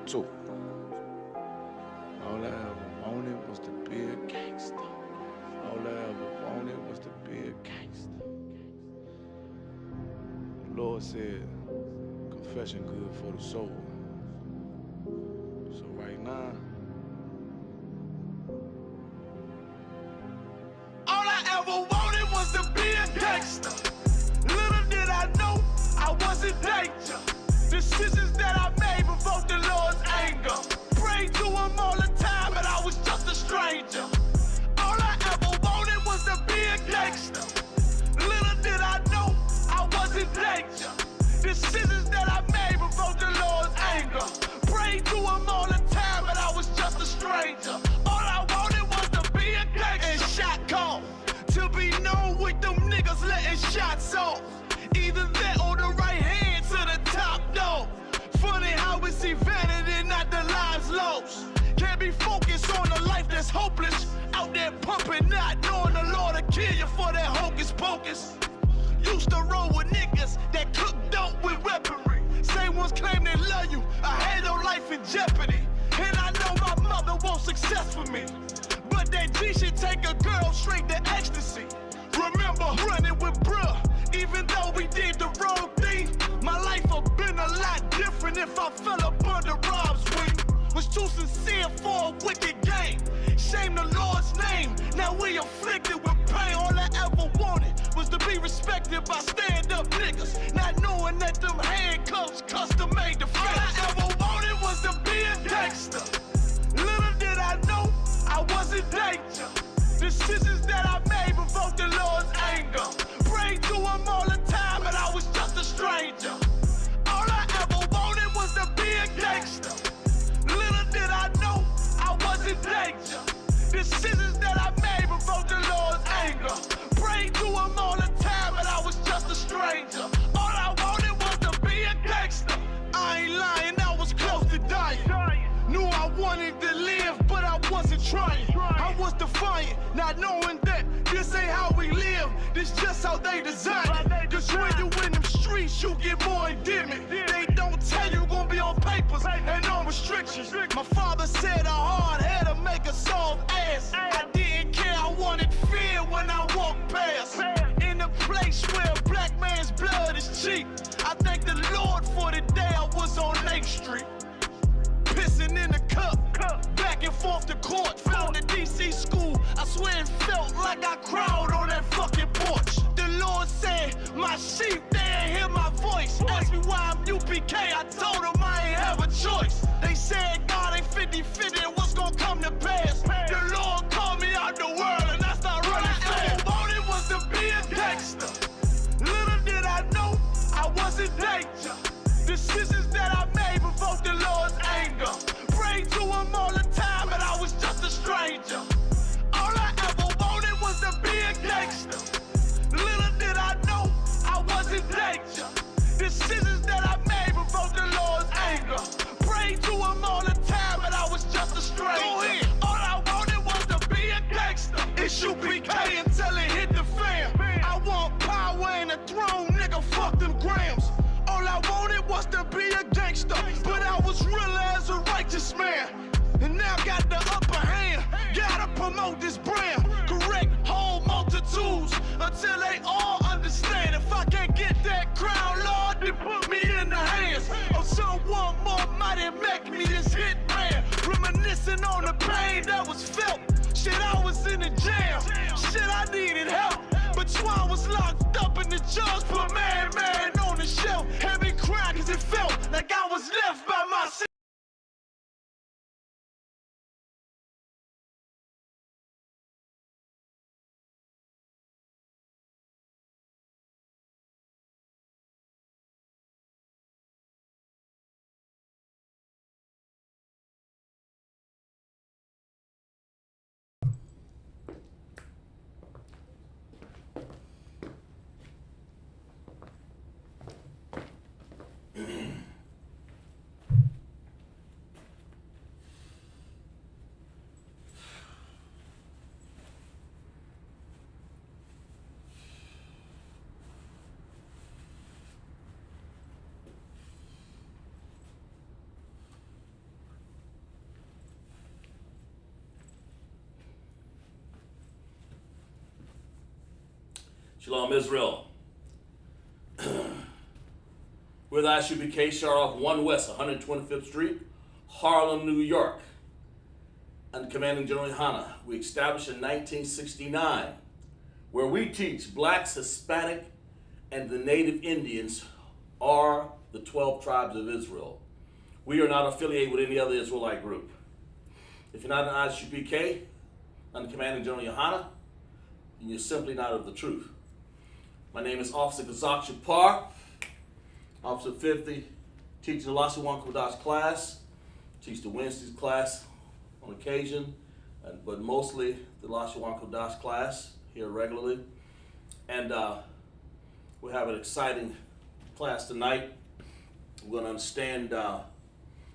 2. All I ever wanted was to be a gangster. All I ever wanted was to be a gangster. The Lord said, confession good for the soul. So right now, all I ever wanted was to be a gangster. Little did I know I was in danger. Decisions that I made provoked the Lord's anger. Prayed to him all the time, but I was just a stranger. All I ever wanted was to be a gangster. Little did I know I was in danger. Decisions that I made provoked the Lord's anger. Prayed to him all the time, but I was just a stranger. All I wanted was to be a gangster. And shot call to be known with them niggas letting shots off. Either that or the right hand to the top dog. Funny how we see vanity, not the lives lost. Can't be focused on a life that's hopeless. Out there pumping, not knowing the Lord will kill you for that hocus pocus. Used to roll with niggas that cook dope with weaponry. Same ones claim they love you. I had no life in jeopardy. And I know my mother wants success for me. But that G should take a girl straight to ecstasy. Remember running with bruh, even though we did the wrong thing. My life would've been a lot different if I fell up under Rob's wing. Was too sincere for a wicked game. Shame the Lord's name. Now we afflicted with pain. All I ever wanted was to be respected by stand-up niggas. Not knowing that them handcuffs custom made the face. All I ever wanted was to be a gangster. Little did I know I was in danger. Decisions that I made provoked the Lord's anger. Prayed to him all the time, but I was just a stranger. All I ever wanted was to be a gangster. Little did I know I was in danger. Decisions that I made provoked the Lord's anger. Prayed to him all the time, but I was just a stranger. All I wanted was to be a gangster. I ain't lying, I was close to dying. Knew I wanted to live, but I wasn't trying. I was defiant, not knowing that this ain't how we live. This just how they design it. Cause when you in them streets, you get more endemic. They don't tell you gonna be on papers and on restrictions. My father said a hard head to make a soft ass. I didn't care, I wanted fear when I walked past. In a place where a black man's blood is cheap. I thank the Lord for the day I was on Lake Street. Pissing in the cup, back and forth to court. Found the DC school, I swear it felt like I cried on that fucking porch. The Lord said, my sheep, they ain't hear my voice. Asked me why I'm UPK, I told them I ain't have a choice. They said God ain't 50-50 and what's gonna come to pass. The Lord called me out the world and I started running fast. All I wanted was to be a gangster. Little did I know I was in danger. Decisions that I made provoked the Lord's anger. Prayed to him all the time, but I was just a stranger. All I ever wanted was to be a gangster. Little did I know I was in danger. Decisions that I made provoked the Lord's anger. Prayed to him all the time, but I was just a stranger. Go ahead. All I wanted was to be a gangster. It's UPK until it hit the fan. I want power and a throne, nigga, fuck them grams. All I wanted was to be a gangster, but I was real as a righteous man. And now got the upper hand, gotta promote this brand. Correct whole multitudes until they all understand. If I can't get that crown, Lord, then put me in the hands of someone more mighty, make me this hit man. Reminiscing on the pain that was felt. Shit, I was in the jam. Shit, I needed help. But Swan was locked up in the judge put man on the shelf. Had me crying cause it felt like I was left by myself. Shalom, Israel. We're the ISUPK, start off 1 West, 125th Street, Harlem, New York. Under Commanding General Yohana, we established in 1969, where we teach blacks, Hispanic, and the native Indians are the 12 tribes of Israel. We are not affiliated with any other Israelite group. If you're not an ISUPK, under Commanding General Yohana, then you're simply not of the truth. My name is Officer Gazak Shapar, Officer 50, teaching the Lashawan Kodash class, teach the Wednesdays class on occasion, but mostly the Lashawan Kodash class here regularly. And we have an exciting class tonight. We're going to understand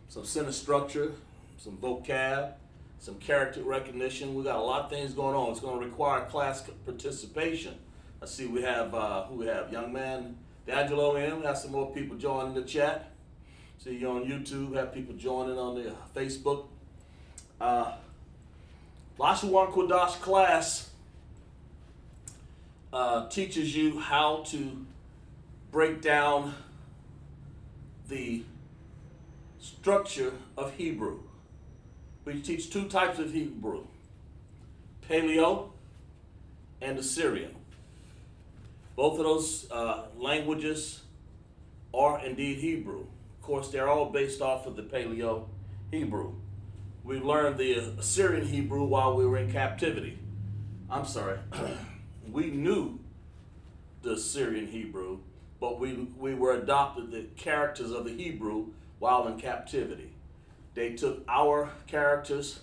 some sentence structure, some vocab, some character recognition. We got a lot of things going on. It's going to require class participation. I see we have, who we have? Young man D'Angelo M. Have some more people joining the chat. See you on YouTube. Have people joining on the Facebook. Lashawan Kodash class teaches you how to break down the structure of Hebrew. We teach two types of Hebrew, Paleo and Assyrian. Both of those languages are indeed Hebrew. Of course, they're all based off of the Paleo Hebrew. We learned the Assyrian Hebrew while we were in captivity. I'm sorry, we knew the Assyrian Hebrew, but we were adopted the characters of the Hebrew while in captivity. They took our characters,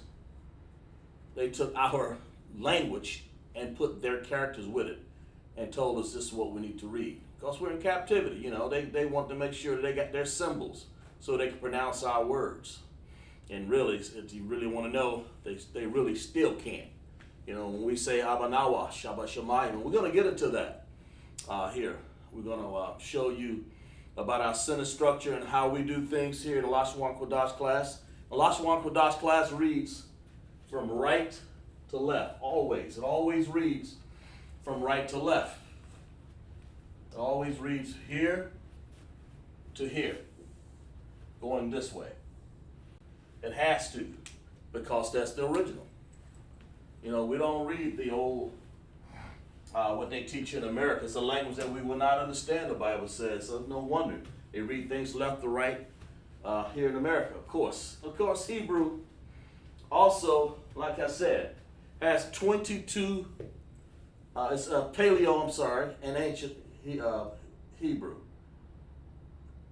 they took our language and put their characters with it and told us this is what we need to read. Because we're in captivity, you know, they want to make sure that they got their symbols so they can pronounce our words. And really, if you really want to know, they really still can't. You know, when we say Abanawa, Shabbat Shemayim, we're going to get into that here. We're going to show you about our sentence structure and how we do things here in the Lashawan Kodash class. The Lashawan Kodash class reads from right to left, always. It always reads from right to left. It always reads here to here, going this way. It has to, because that's the original. You know, we don't read the old, what they teach in America. It's a language that we will not understand, the Bible says. So no wonder they read things left to right here in America, of course. Of course, Hebrew also, like I said, has 22, it's Paleo, I'm sorry, and ancient Hebrew,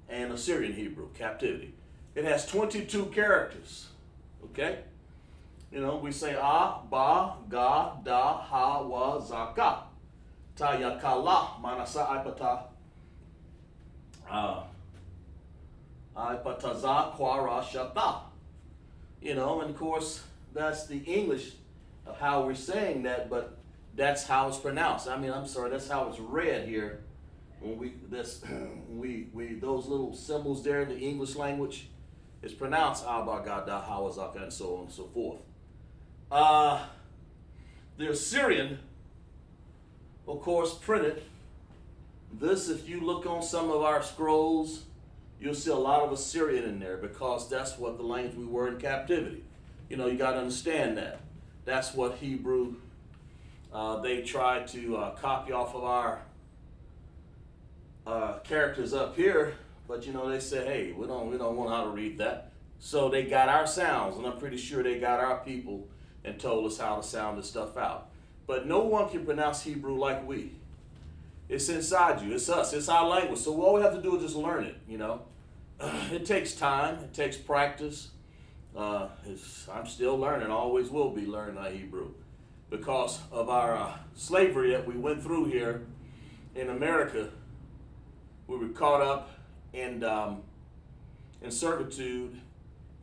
and Assyrian Hebrew, captivity. It has 22 characters, okay? You know, we say ah, ba, ga, da, ha, wa, zaka. Ta, ya, ka, la, manasa, ipata, ipata, za, kwa, ra, shata. You know, and of course, that's the English of how we're saying that, but that's how it's pronounced. I mean, I'm sorry, that's how it's read here. When we those little symbols there in the English language, it's pronounced Abba, Gada, Hawazaka, and so on and so forth. The Assyrian, of course, printed this. If you look on some of our scrolls, you'll see a lot of Assyrian in there because that's what the language we were in captivity. You know, you got to understand that. That's what Hebrew, they tried to copy off of our characters up here, but you know, they said, hey, we don't want how to read that. So they got our sounds, and I'm pretty sure they got our people and told us how to sound this stuff out. But no one can pronounce Hebrew like we. It's inside you, it's us, it's our language. So all we have to do is just learn it, you know. It takes time, it takes practice. I'm still learning, always will be learning Hebrew. Because of our slavery that we went through here in America, we were caught up in servitude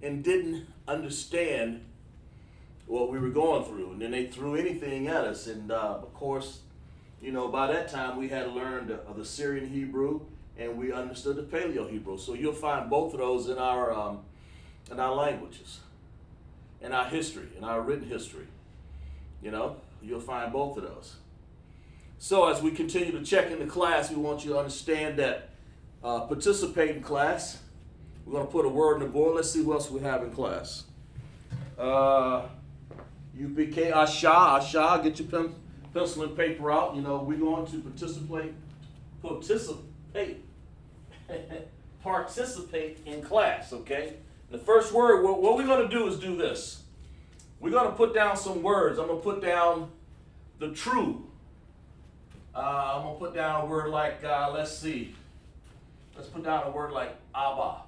and didn't understand what we were going through. And then they threw anything at us. And of course, you know, by that time we had learned the Syrian Hebrew and we understood the Paleo Hebrew. So you'll find both of those in our languages, in our history, in our written history. You know, you'll find both of those. So as we continue to check in the class, we want you to understand that participate in class. We're going to put a word on the board. Let's see what else we have in class. UPK, Asha, get your pencil and paper out. You know, we're going to participate in class, okay? The first word, what we're going to do is do this. We're going to put down some words. I'm going to put down the true. I'm going to put down a word like, let's see. Let's put down a word like Abba.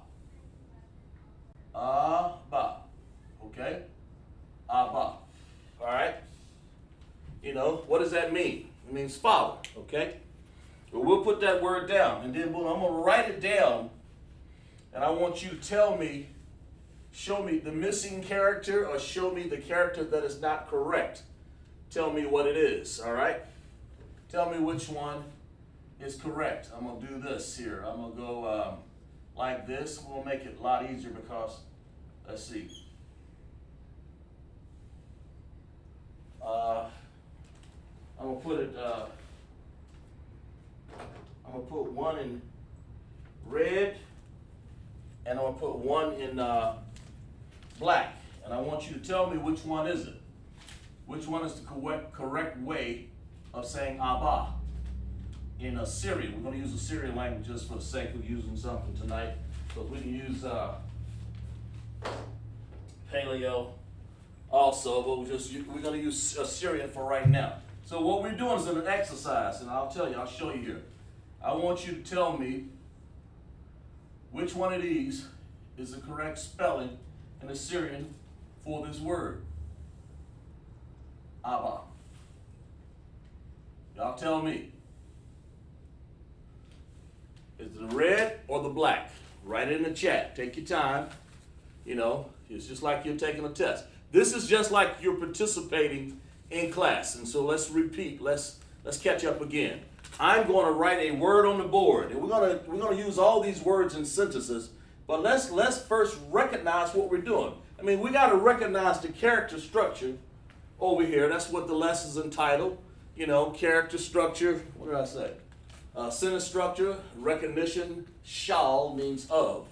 Abba. Okay? Abba. All right? You know, what does that mean? It means father, okay? But we'll put that word down, and then I'm going to write it down, and I want you to tell me, show me the missing character or show me the character that is not correct. Tell me what it is, all right? Tell me which one is correct. I'm going to do this here. I'm going to go like this. We'll make it a lot easier because, let's see. I'm going to put it, I'm going to put one in red, and I'm going to put one in black. And I want you to tell me which one is it. Which one is the correct way of saying Abba in Assyrian. We're going to use Assyrian language just for the sake of using something tonight. So we can use Paleo also, but we're going to use Assyrian for right now. So what we're doing is an exercise, and I'll show you here. I want you to tell me which one of these is the correct spelling in Assyrian for this word. Abba. Y'all tell me. Is it the red or the black? Write it in the chat. Take your time. You know, it's just like you're taking a test. This is just like you're participating in class. And so let's repeat. Let's catch up again. I'm going to write a word on the board, and we're going to use all these words in sentences. But let's first recognize what we're doing. I mean, we got to recognize the character structure over here. That's what the lesson's entitled. You know, character structure. What did I say? Sentence structure, recognition. Shall means of.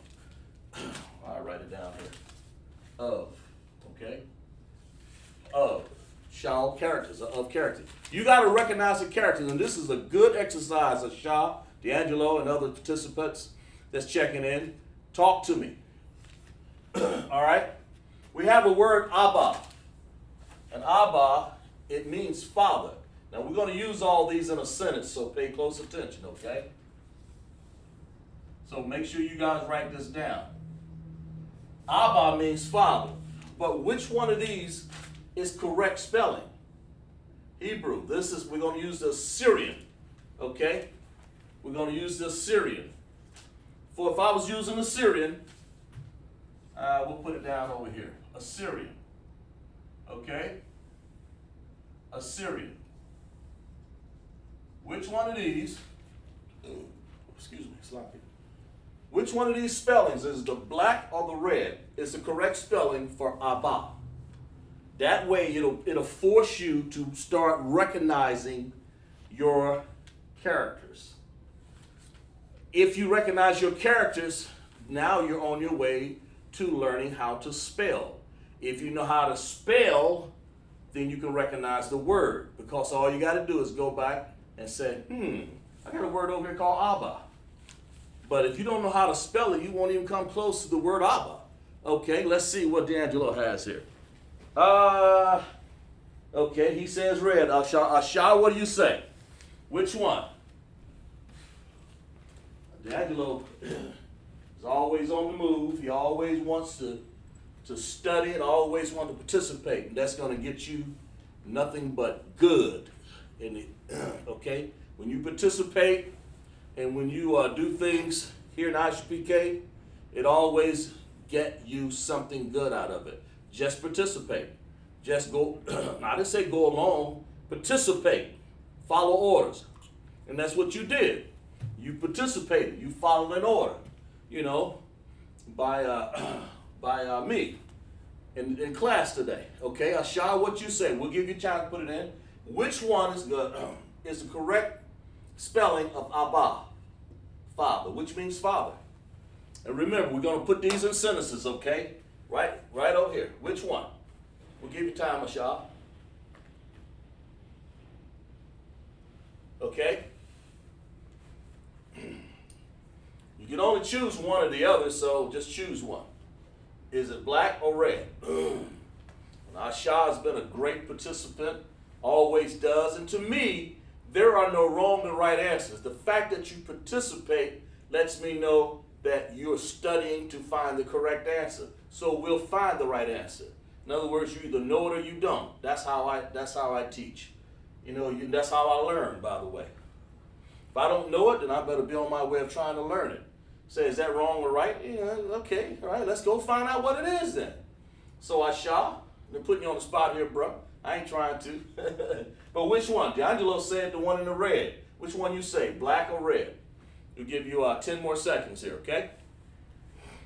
I'll write it down here. Of. Okay? Of. Shall characters. Of characters. You got to recognize the characters, and this is a good exercise. Asha, D'Angelo, and other participants that's checking in. Talk to me. All right? We have a word Abba. And Abba, it means father. Now we're going to use all these in a sentence, so pay close attention, okay? So make sure you guys write this down. Abba means father. But which one of these is correct spelling? Hebrew. We're going to use the Assyrian, okay? We're going to use the Assyrian. For if I was using Assyrian, we'll put it down over here. Assyrian. Okay? Assyrian. Which one of these, excuse me, sloppy. Which one of these spellings is the black or the red is the correct spelling for Abba? That way it'll force you to start recognizing your characters. If you recognize your characters, now you're on your way to learning how to spell. If you know how to spell, then you can recognize the word, because all you got to do is go back and say, I got a word over here called Abba. But if you don't know how to spell it, you won't even come close to the word Abba. Okay, let's see what D'Angelo has here. Okay, he says red. Asha, what do you say? Which one? D'Angelo is always on the move. He always wants to study and always wants to participate. And that's going to get you nothing but good in it. Okay? When you participate and when you do things here in ISUPK, it always get you something good out of it. Just participate. Just go, I didn't say go along, participate. Follow orders. And that's what you did. You participated. You followed an order, you know, by me in class today. Okay, Asha, what you say? We'll give you time to put it in. Which one is good? is the correct spelling of Abba, Father, which means Father. And remember, we're going to put these in sentences, okay? Right over here. Which one? We'll give you time, Ashah. Okay? You can only choose one or the other, so just choose one. Is it black or red? Ashah has been a great participant, always does. And to me, there are no wrong and right answers. The fact that you participate lets me know that you're studying to find the correct answer. So we'll find the right answer. In other words, you either know it or you don't. That's how I teach. That's how I learn, by the way. If I don't know it, then I better be on my way of trying to learn it. Say, is that wrong or right? Yeah, okay, all right, let's go find out what it is then. So Ashah, they're putting you on the spot here, bro. I ain't trying to. But which one? D'Angelo said the one in the red. Which one you say, black or red? We'll give you 10 more seconds here, okay?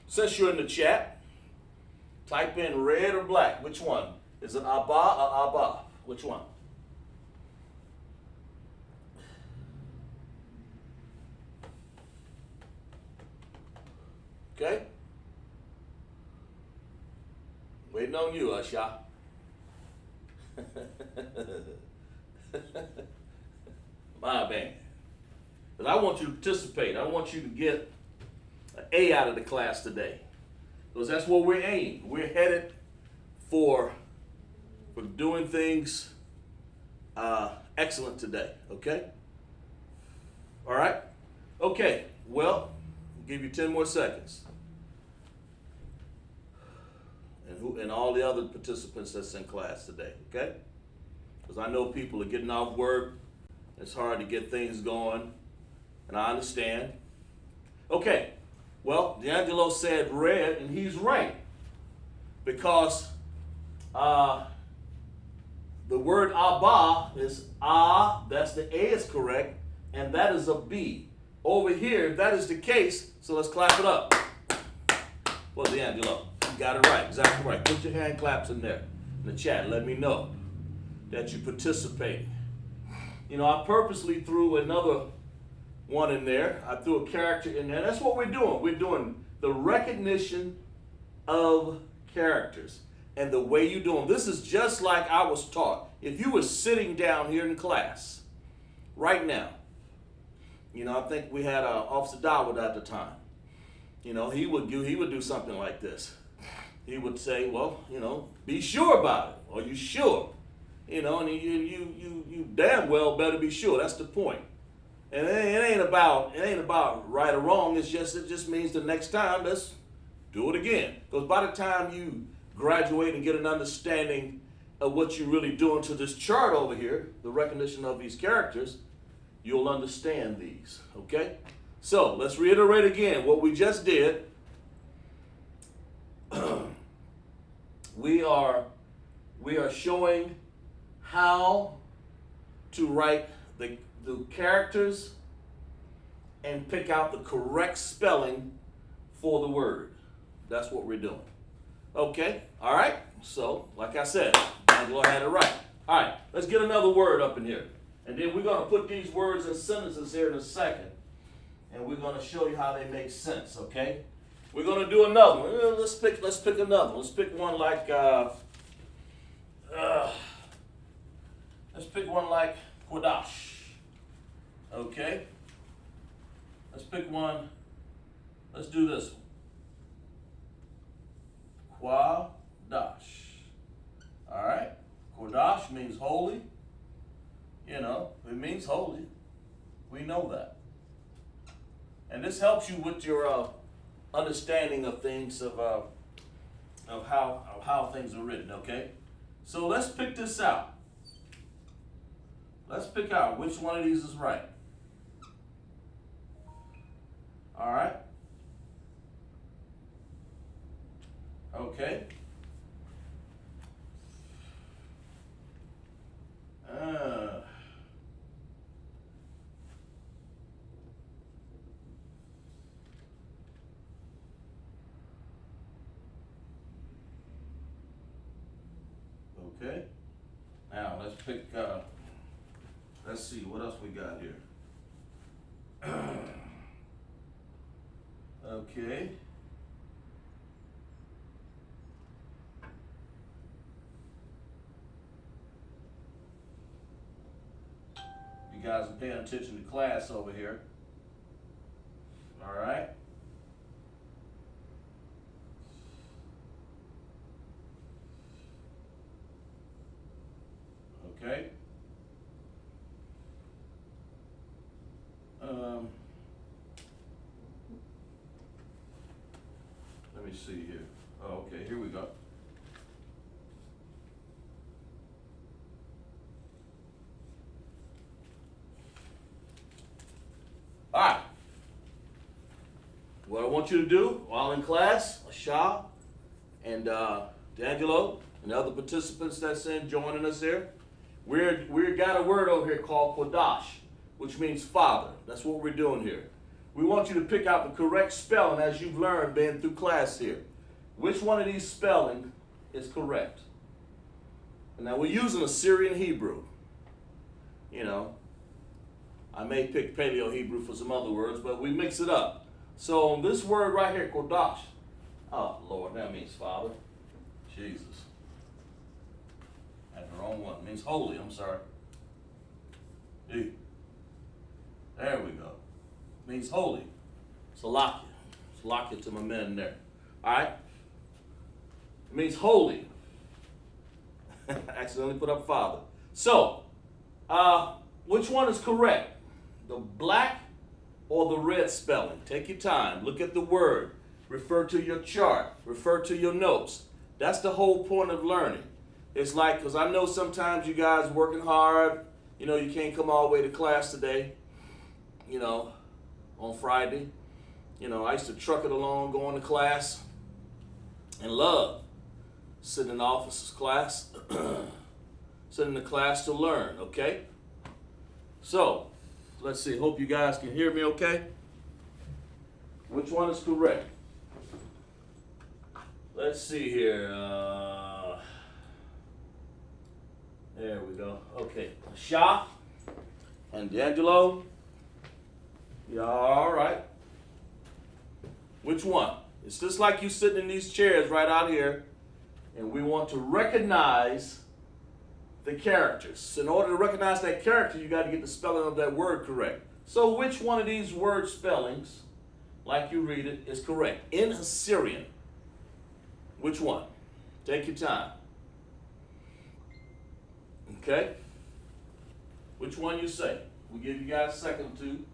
Since you're in the chat, type in red or black. Which one? Is it Abba or Abba? Which one? Okay? Waiting on you, Ashah. My man. But I want you to participate. I want you to get an A out of the class today. Because that's what we're aiming. We're headed for doing things excellent today. Okay? All right? Okay. Well, I'll give you 10 more seconds. And all the other participants that's in class today, okay? Because I know people are getting off work. It's hard to get things going, and I understand. Okay, well, D'Angelo said red, and he's right. Because the word Abba is A, that's the A is correct, and that is a B. Over here, that is the case, so let's clap it up. Well, D'Angelo, you got it right, exactly right. Put your hand claps in there, in the chat. Let me know that you participate. I purposely threw another one in there. I threw a character in there. That's what we're doing. We're doing the recognition of characters and the way you do them. This is just like I was taught. If you were sitting down here in class right now, I think we had Officer Dawud at the time. He would do something like this. He would say, well, be sure about it. Are you sure? And you damn well better be sure. That's the point. And it ain't about right or wrong. It just means the next time, let's do it again. Because by the time you graduate and get an understanding of what you're really doing to this chart over here, the recognition of these characters, you'll understand these. Okay? So let's reiterate again what we just did. We are showing how to write the characters and pick out the correct spelling for the word. That's what we're doing. Okay, all right. So, like I said, Angelo had it right. All right, let's get another word up in here. And then we're going to put these words in sentences here in a second. And we're going to show you how they make sense, okay? We're going to do another one. Let's pick another one. Let's pick one like, Quadash. Okay? Let's pick one. Let's do this one. Quadash. All right? Quadash means holy. It means holy. We know that. And this helps you with your understanding of things, of how things are written, okay? So let's pick this out. Let's pick out which one of these is right. All right? Okay. Okay. Now let's pick Let's see, what else we got here? Okay. You guys are paying attention to class over here. All right. Okay. Let me see here. Oh, okay, here we go. All right. What I want you to do while in class, Asha and D'Angelo and other participants that's joining us here, we got a word over here called Kodash, which means father. That's what we're doing here. We want you to pick out the correct spelling as you've learned being through class here. Which one of these spelling is correct? And now we're using Assyrian Hebrew. You know, I may pick Paleo Hebrew for some other words, but we mix it up. So this word right here, Kodash. Oh, Lord, that means father. Jesus. I had the wrong one. It means holy, I'm sorry. There we go. It means holy. Salakia. Salakia to my men there. All right? It means holy. Accidentally put up father. So, which one is correct? The black or the red spelling? Take your time. Look at the word. Refer to your chart. Refer to your notes. That's the whole point of learning. It's like, because I know sometimes you guys working hard. You know, you can't come all the way to class today. You know, on Friday. You know, I used to truck it along, going to class, and love sitting in the officer's class, sitting in the class to learn, okay? So, let's see, hope you guys can hear me okay? Which one is correct? Let's see here, there we go, okay. Shah and D'Angelo, y'all all right? Which one? It's just like you sitting in these chairs right out here, and we want to recognize the characters. In order to recognize that character, you got to get the spelling of that word correct. So which one of these word spellings, like you read it, is correct? In Assyrian, which one? Take your time. Okay? Which one you say? We'll give you guys a second or two.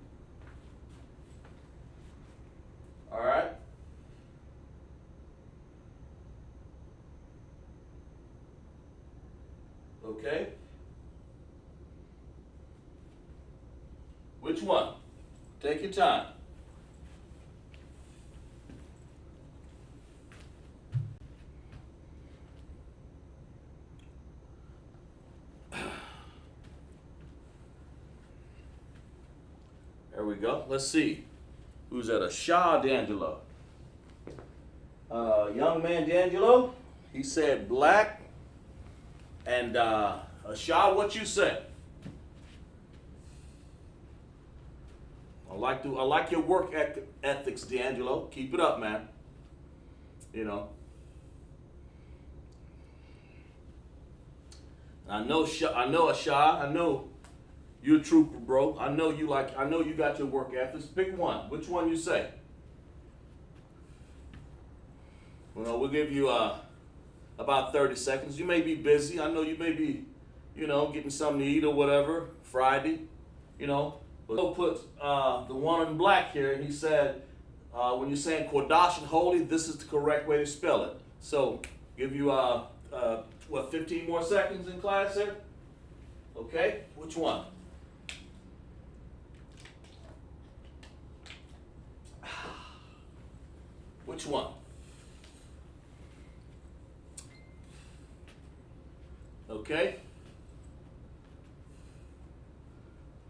All right? Okay? Which one? Take your time. There we go. Let's see. Who's at a Shah D'Angelo? Young man D'Angelo, he said black. And Shah, what you said? I like your work ethics, D'Angelo. Keep it up, man. You know. I know Asha. I know you're a trooper, bro. I know you got your work ethics. Pick one. Which one you say? Well, we'll give you about 30 seconds. You may be busy. I know you may be, getting something to eat or whatever. Friday, But he'll put the one in black here, and he said, when you're saying Kodash and holy, this is the correct way to spell it. So, give you 15 more seconds in class here? Okay, which one? Which one? Okay.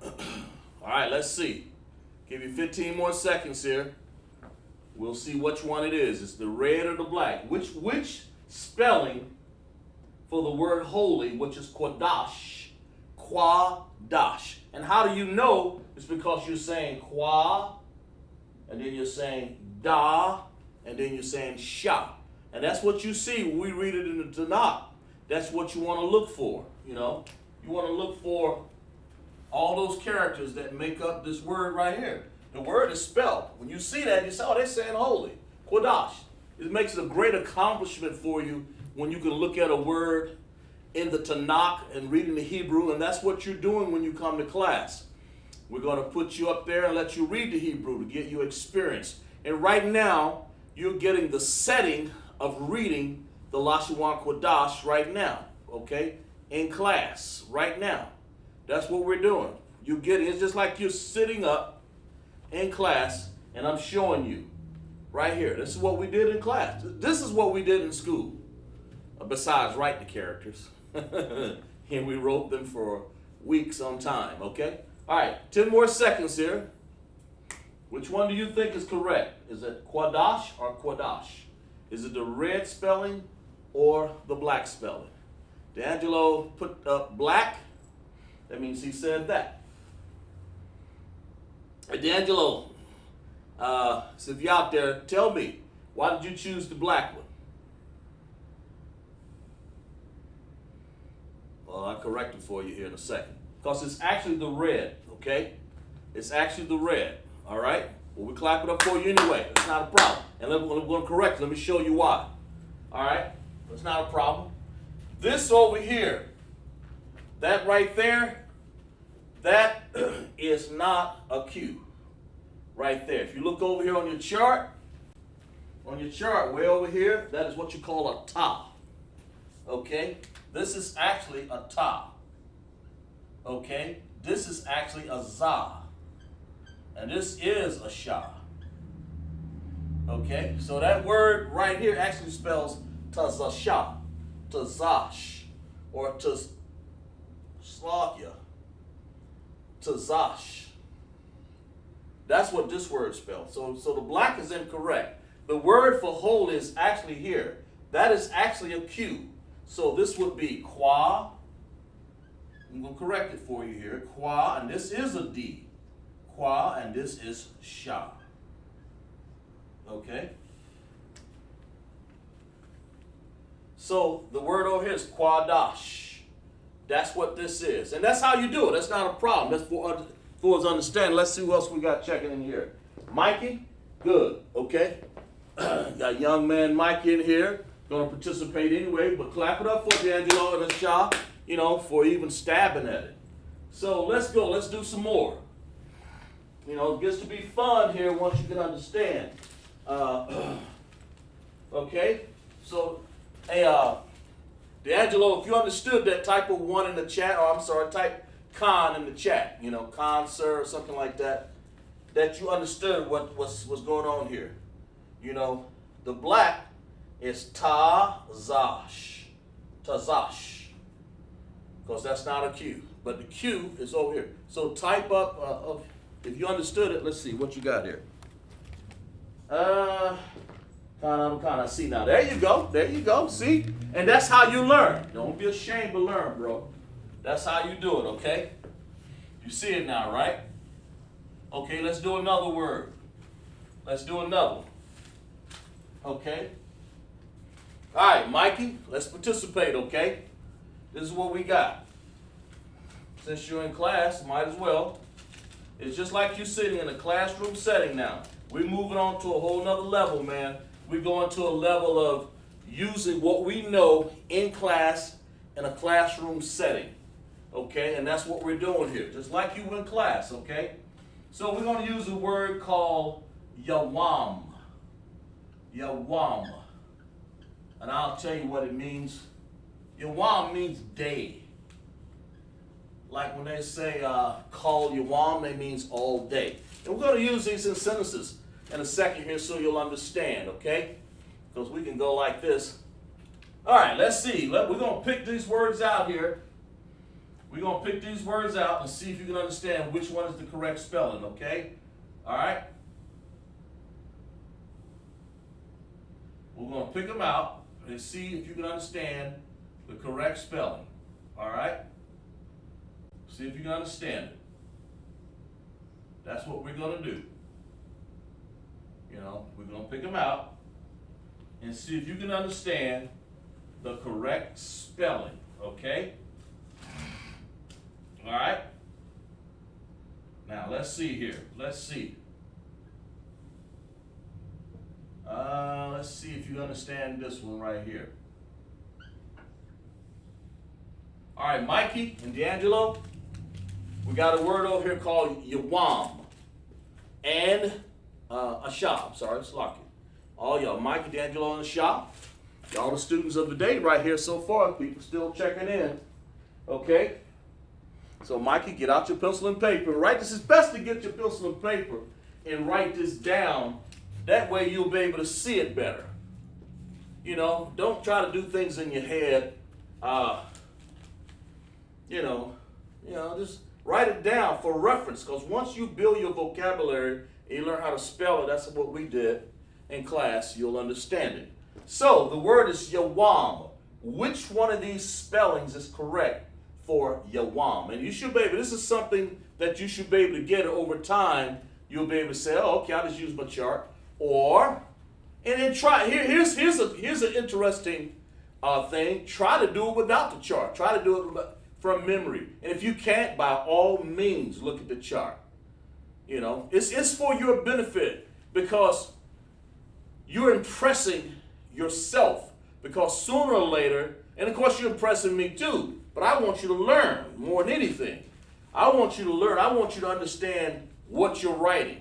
All right, let's see. Give you 15 more seconds here. We'll see which one it is. It's the red or the black. Which spelling for the word holy, which is Kodash, Quadash. And how do you know? It's because you're saying qua, and then you're saying da, and then you're saying sha. And that's what you see when we read it in the Tanakh. That's what you want to look for, you know. You want to look for all those characters that make up this word right here. The word is spelled. When you see that, you say, oh, they're saying holy. Quadash. It makes it a great accomplishment for you when you can look at a word in the Tanakh and reading the Hebrew, and that's what you're doing when you come to class. We're going to put you up there and let you read the Hebrew to get you experience. And right now, you're getting the setting of reading the Lashawan Quadash right now, okay? In class, right now. That's what we're doing. You're getting, it's just like you're sitting up in class, and I'm showing you right here. This is what we did in class. This is what we did in school, besides write the characters. And we wrote them for weeks on time, okay? All right, 10 more seconds here. Which one do you think is correct? Is it Quadash or Quadash? Is it the red spelling or the black spelling? D'Angelo put up black. That means he said that. D'Angelo, so if you're out there, tell me, why did you choose the black one? Well, I'll correct it for you here in a second. Because it's actually the red, okay? It's actually the red, all right? Well, we clap it up for you anyway. It's not a problem. And we're going to correct it. Let me show you why. All right? It's not a problem. This over here, that right there, that is not a Q. Right there. If you look over here on your chart, way over here, that is what you call a ta. Okay? This is actually a ta. Okay? This is actually a za. And this is a sha. Okay? So that word right here actually spells tazasha, tazash, or tazslakya, tazash. That's what this word spells. So the black is incorrect. The word for holy is actually here. That is actually a Q. So this would be qua. I'm going to correct it for you here. Qua, and this is a D. Qua, and this is sha. Okay? So the word over here is quadash. That's what this is. And that's how you do it. That's not a problem. That's for us understand. Let's see who else we got checking in here. Mikey? Good. Okay? Got young man Mikey in here. Going to participate anyway, but clap it up for D'Angelo and Asha, you know, for even stabbing at it. So let's go. Let's do some more. You know, it gets to be fun here once you can understand. Okay? So, hey, D'Angelo, if you understood that, type of 1 in the chat, or I'm sorry, type con in the chat. You know, con, sir, or something like that. That you understood what's going on here. You know, the black is tazash. Tazash. Because that's not a Q. But the Q is over here. So type up, if you understood it, let's see what you got here. Kind of see now. There you go. There you go. See? And that's how you learn. Don't be ashamed to learn, bro. That's how you do it, okay? You see it now, right? Okay, let's do another word. Let's do another one. Okay? All right, Mikey, let's participate, okay? This is what we got. Since you're in class, might as well. It's just like you're sitting in a classroom setting now. We're moving on to a whole nother level, man. We're going to a level of using what we know in class in a classroom setting, okay? And that's what we're doing here, just like you were in class, okay? So we're going to use a word called yawam. Yawam. And I'll tell you what it means. Yawam means day. Like when they say call Yawam, they means all day. And we're going to use these in sentences in a second here so you'll understand, okay? Because we can go like this. All right, let's see. We're going to pick these words out here. We're going to pick these words out and see if you can understand which one is the correct spelling, okay? All right? We're going to pick them out and see if you can understand the correct spelling. All right? See if you can understand it. That's what we're going to do. You know, we're going to pick them out and see if you can understand the correct spelling, okay? All right? Now, let's see here. Let's see. Let's see if you understand this one right here. All right, Mikey and D'Angelo, we got a word over here called Yawam and Ashab. Sorry, it's lucky. All y'all, Mikey, D'Angelo, and Ashab. Y'all the students of the day right here so far. People still checking in. Okay? So, Mikey, get out your pencil and paper. Right? This is best to get your pencil and paper and write this down. That way you'll be able to see it better. You know, don't try to do things in your head. Just write it down for reference. Because once you build your vocabulary and you learn how to spell it, that's what we did in class, you'll understand it. So, the word is Yawam. Which one of these spellings is correct for Yawam? And you should be able, this is something that you should be able to get over time. You'll be able to say, oh, okay, I'll just use my chart. Or, and then try, here's an interesting thing. Try to do it without the chart. Try to do it from memory. And if you can't, by all means, look at the chart. You know, it's for your benefit because you're impressing yourself. Because sooner or later, and of course you're impressing me too, but I want you to learn more than anything. I want you to learn. I want you to understand what you're writing.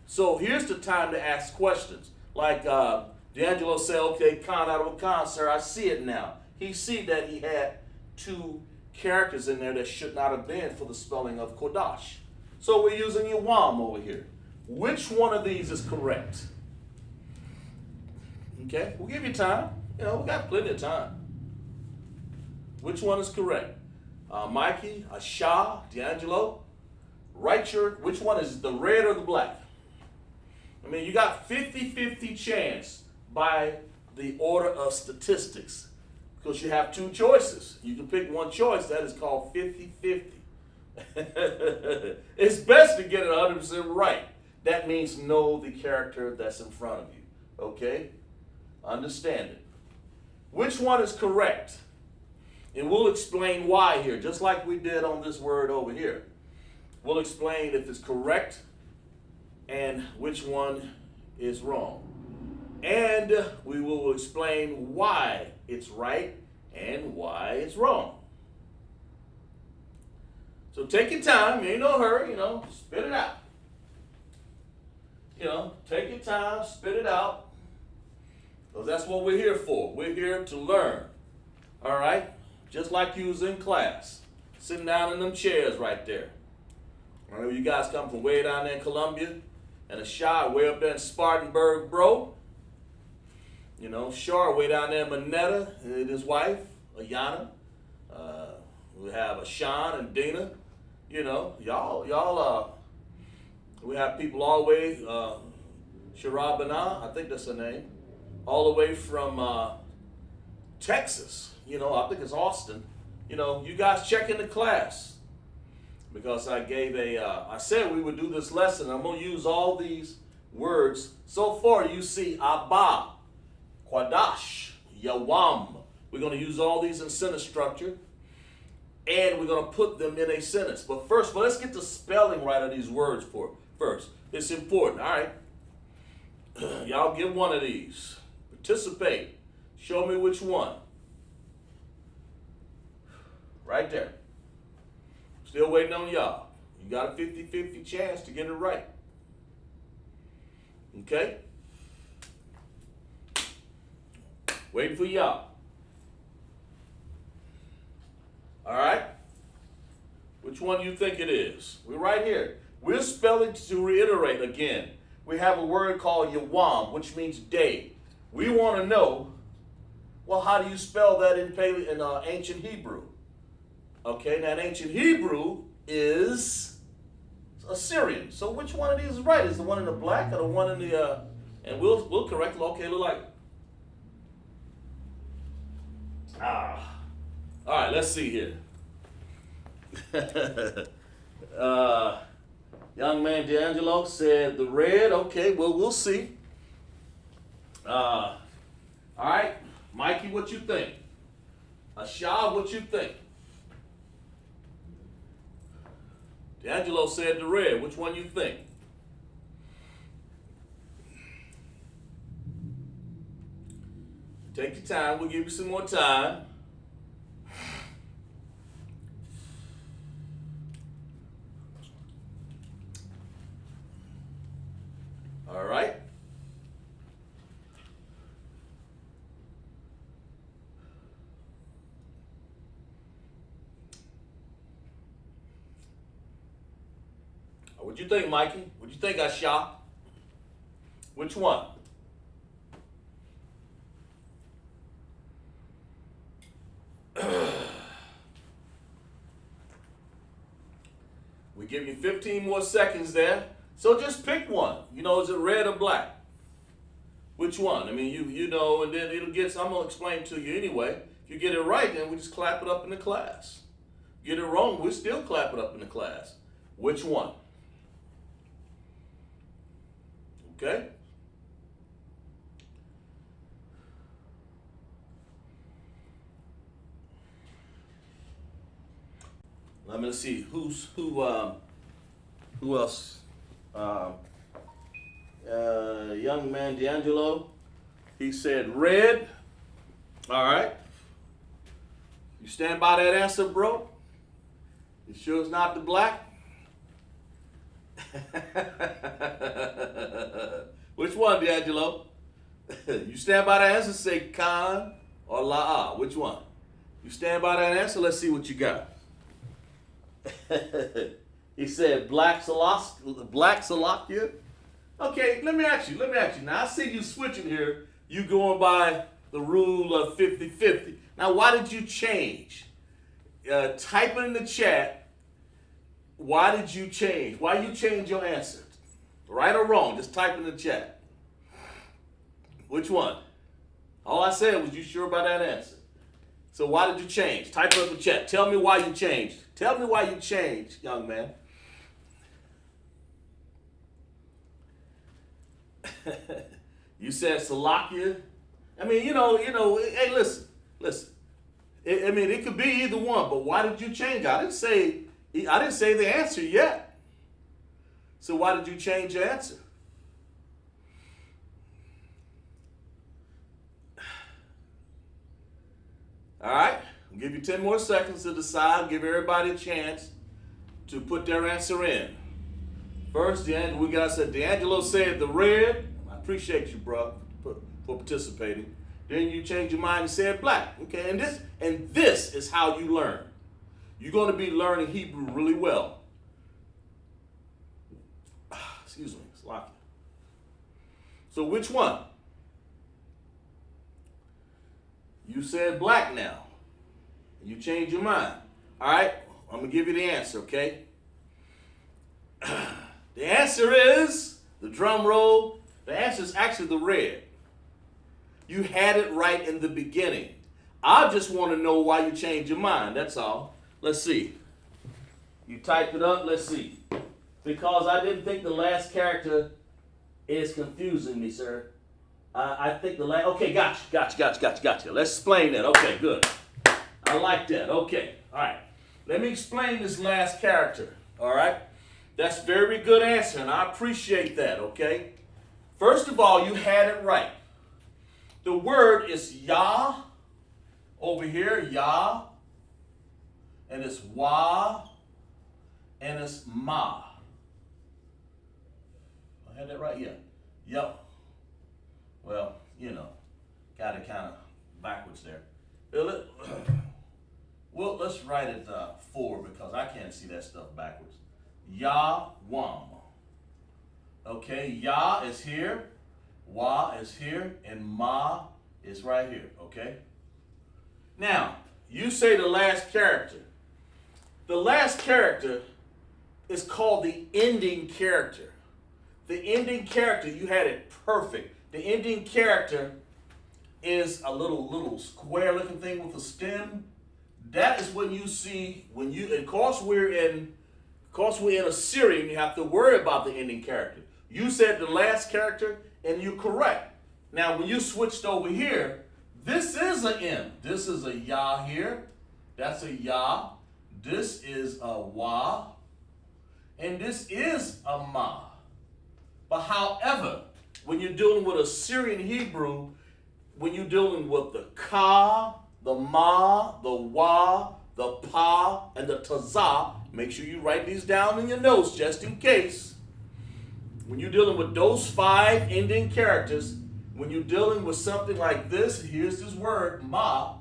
So here's the time to ask questions. Like D'Angelo said, okay, con out of a con, sir, I see it now. He see that he had two characters in there that should not have been for the spelling of Kodash. So we're using Yawam over here. Which one of these is correct? Okay, we'll give you time. You know, we got plenty of time. Which one is correct? Mikey, Asha, D'Angelo, write which one is the red or the black? I mean, you got 50-50 chance by the order of statistics because you have two choices. You can pick one choice. That is called 50-50. It's best to get it 100% right. That means know the character that's in front of you. Okay? Understand it. Which one is correct? And we'll explain why here, just like we did on this word over here. We'll explain if it's correct and which one is wrong. And we will explain why it's right and why it's wrong. So take your time, ain't no hurry, spit it out. Take your time, spit it out. Because that's what we're here for. We're here to learn. All right? Just like you was in class, sitting down in them chairs right there. I know you guys come from way down there in Columbia, and a Shah way up there in Spartanburg, bro. Shar way down there in Manetta, and his wife, Ayana. We have Ashan and Dina. Y'all, we have people all the way, Sharabana, I think that's her name, all the way from Texas. I think it's Austin. You guys check in the class. Because I gave I said we would do this lesson. I'm going to use all these words. So far, you see Abba, Quadash, Yawam. We're going to use all these in sentence structure. And we're going to put them in a sentence. But first, let's get the spelling right of these words first. It's important. All right. Y'all get one of these. Participate. Show me which one. Right there. Still waiting on y'all. You got a 50-50 chance to get it right. Okay? Waiting for y'all. All right? Which one do you think it is? We're right here. We're spelling, to reiterate again, we have a word called Yawam, which means day. We want to know, well, how do you spell that in ancient Hebrew? Okay, now ancient Hebrew is Assyrian. So which one of these is right? Is the one in the black or the one in the, and we'll correct it. Okay, look like, all right, let's see here. Young man D'Angelo said the red. Okay, well, we'll see. All right, Mikey, what you think? Ashad, what you think? D'Angelo said the red. Which one you think? Take your time. We'll give you some more time. All right. What you think, Mikey? What you think I shot? Which one? We give you 15 more seconds there. So just pick one. You know, is it red or black? Which one? I mean, you know, and then it'll get, I'm going to explain to you anyway. If you get it right, then we just clap it up in the class. Get it wrong, we still clap it up in the class. Which one? Okay? Let me see who else? Young man D'Angelo, he said red. All right. You stand by that answer, bro? You sure it's not the black? Which one, D'Angelo? You stand by that answer, say Khan or La'a. Which one? You stand by that answer, let's see what you got. He said black Salakia. Okay, let me ask you. Now, I see you switching here. You going by the rule of 50-50. Now, why did you change? Type it in the chat. Why did you change? Why you change your answer? Right or wrong? Just type in the chat. Which one? All I said was you sure about that answer. So why did you change? Type it in the chat. Tell me why you changed. Tell me why you changed, young man. You said Salakia. I mean, you know, hey, listen. I mean, it could be either one, but why did you change? I didn't say the answer yet. So why did you change your answer? All right, I'll give you 10 more seconds to decide. Give everybody a chance to put their answer in. First, D'Angelo said the red. I appreciate you, bro, for participating. Then you changed your mind and said black. Okay, and this is how you learn. You're going to be learning Hebrew really well. Excuse me, it's lucky. So which one? You said black now. You changed your mind. All right, I'm going to give you the answer, okay? The answer is, the drum roll, the answer is actually the red. You had it right in the beginning. I just want to know why you changed your mind, that's all. Let's see. You typed it up, let's see. Because I didn't think the last character is confusing me, sir. I think the last, okay, gotcha. Let's explain that. Okay, good. I like that. Okay, all right. Let me explain this last character, all right? That's a very good answer, and I appreciate that, okay? First of all, you had it right. The word is Yah, over here, Yah, and it's Wa, and it's Ma. I had that right? Yeah. Yep. Well, you know, got it kind of backwards there. Well, let's write it 4 because I can't see that stuff backwards. Yah-wam. Okay, Yah is here, Wa is here, and Ma is right here, okay? Now, you say the last character. The last character is called the ending character. The ending character, you had it perfect. The ending character is a little square looking thing with a stem. That is when you see, when you, of course we're in Assyrian, you have to worry about the ending character. You said the last character, and you're correct. Now, when you switched over here, this is an M. This is a Yah here. That's a Yah. This is a Wa. And this is a Ma. But however, when you're dealing with Assyrian Hebrew, when you're dealing with the Ka, the Ma, the Wa, the Pa, and the Tazah, make sure you write these down in your notes just in case. When you're dealing with those 5 ending characters, when you're dealing with something like this, here's this word, Ma.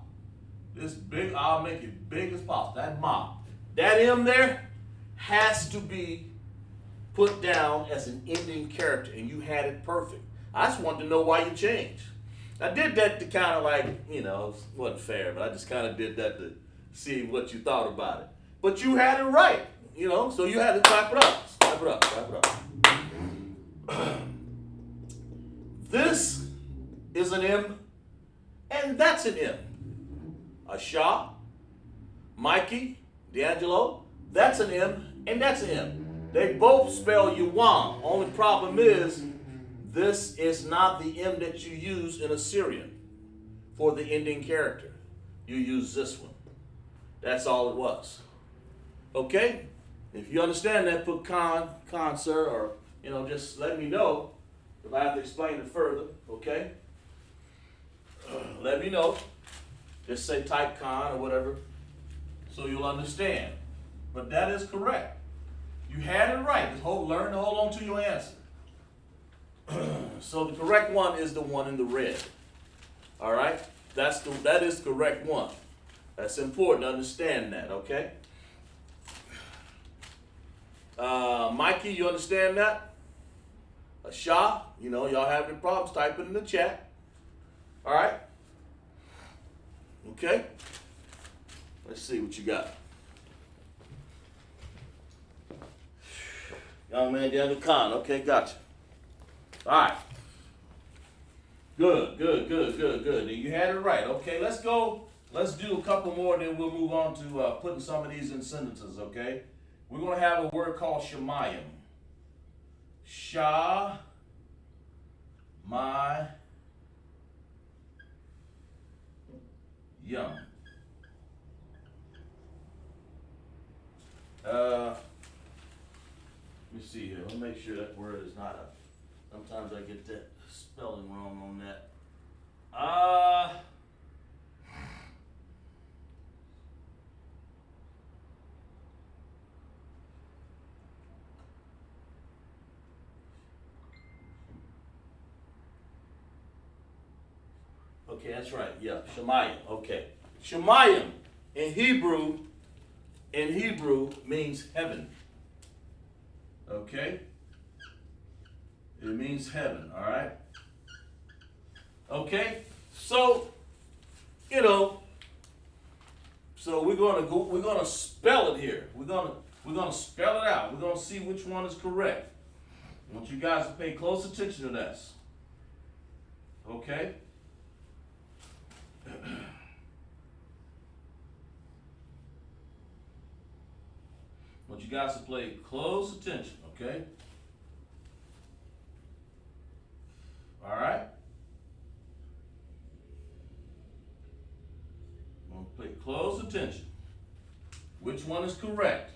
This big, I'll make it big as possible. That Ma. That M there has to be put down as an ending character, and you had it perfect. I just wanted to know why you changed. I did that to kind of like, it wasn't fair, but I just kind of did that to see what you thought about it. But you had it right, so you had to clap it up. Clap it up, clap it up. This is an M, and that's an M. Asha, Mikey, D'Angelo, that's an M, and that's an M. They both spell Yuan. Only problem is, this is not the M that you use in Assyrian for the ending character. You use this one. That's all it was. Okay? If you understand that, put con, sir, or, just let me know if I have to explain it further. Okay? Let me know. Just say type con or whatever so you'll understand. But that is correct. You had it right. Just learn to hold on to your answer. So the correct one is the one in the red. All right? That is the correct one. That's important to understand that, okay? Mikey, you understand that? Asha, y'all having problems, type it in the chat. All right? Okay? Let's see what you got. Young man down the con. Okay, gotcha. All right. Good. You had it right. Okay, let's go. Let's do a couple more, then we'll move on to putting some of these in sentences, okay? We're going to have a word called Shemayim. Sha, my, yum. Let me see here. Let me make sure that word is not a. Sometimes I get that spelling wrong on that. Okay, that's right. Yeah, Shemayim. Okay. Shemayim in Hebrew means heaven. Okay? It means heaven, all right? Okay? So, so we're gonna spell it here. We're gonna spell it out. We're gonna see which one is correct. I want you guys to pay close attention to this. Okay? I want you guys to pay close attention, okay? All right? I'm going to pay close attention. Which one is correct?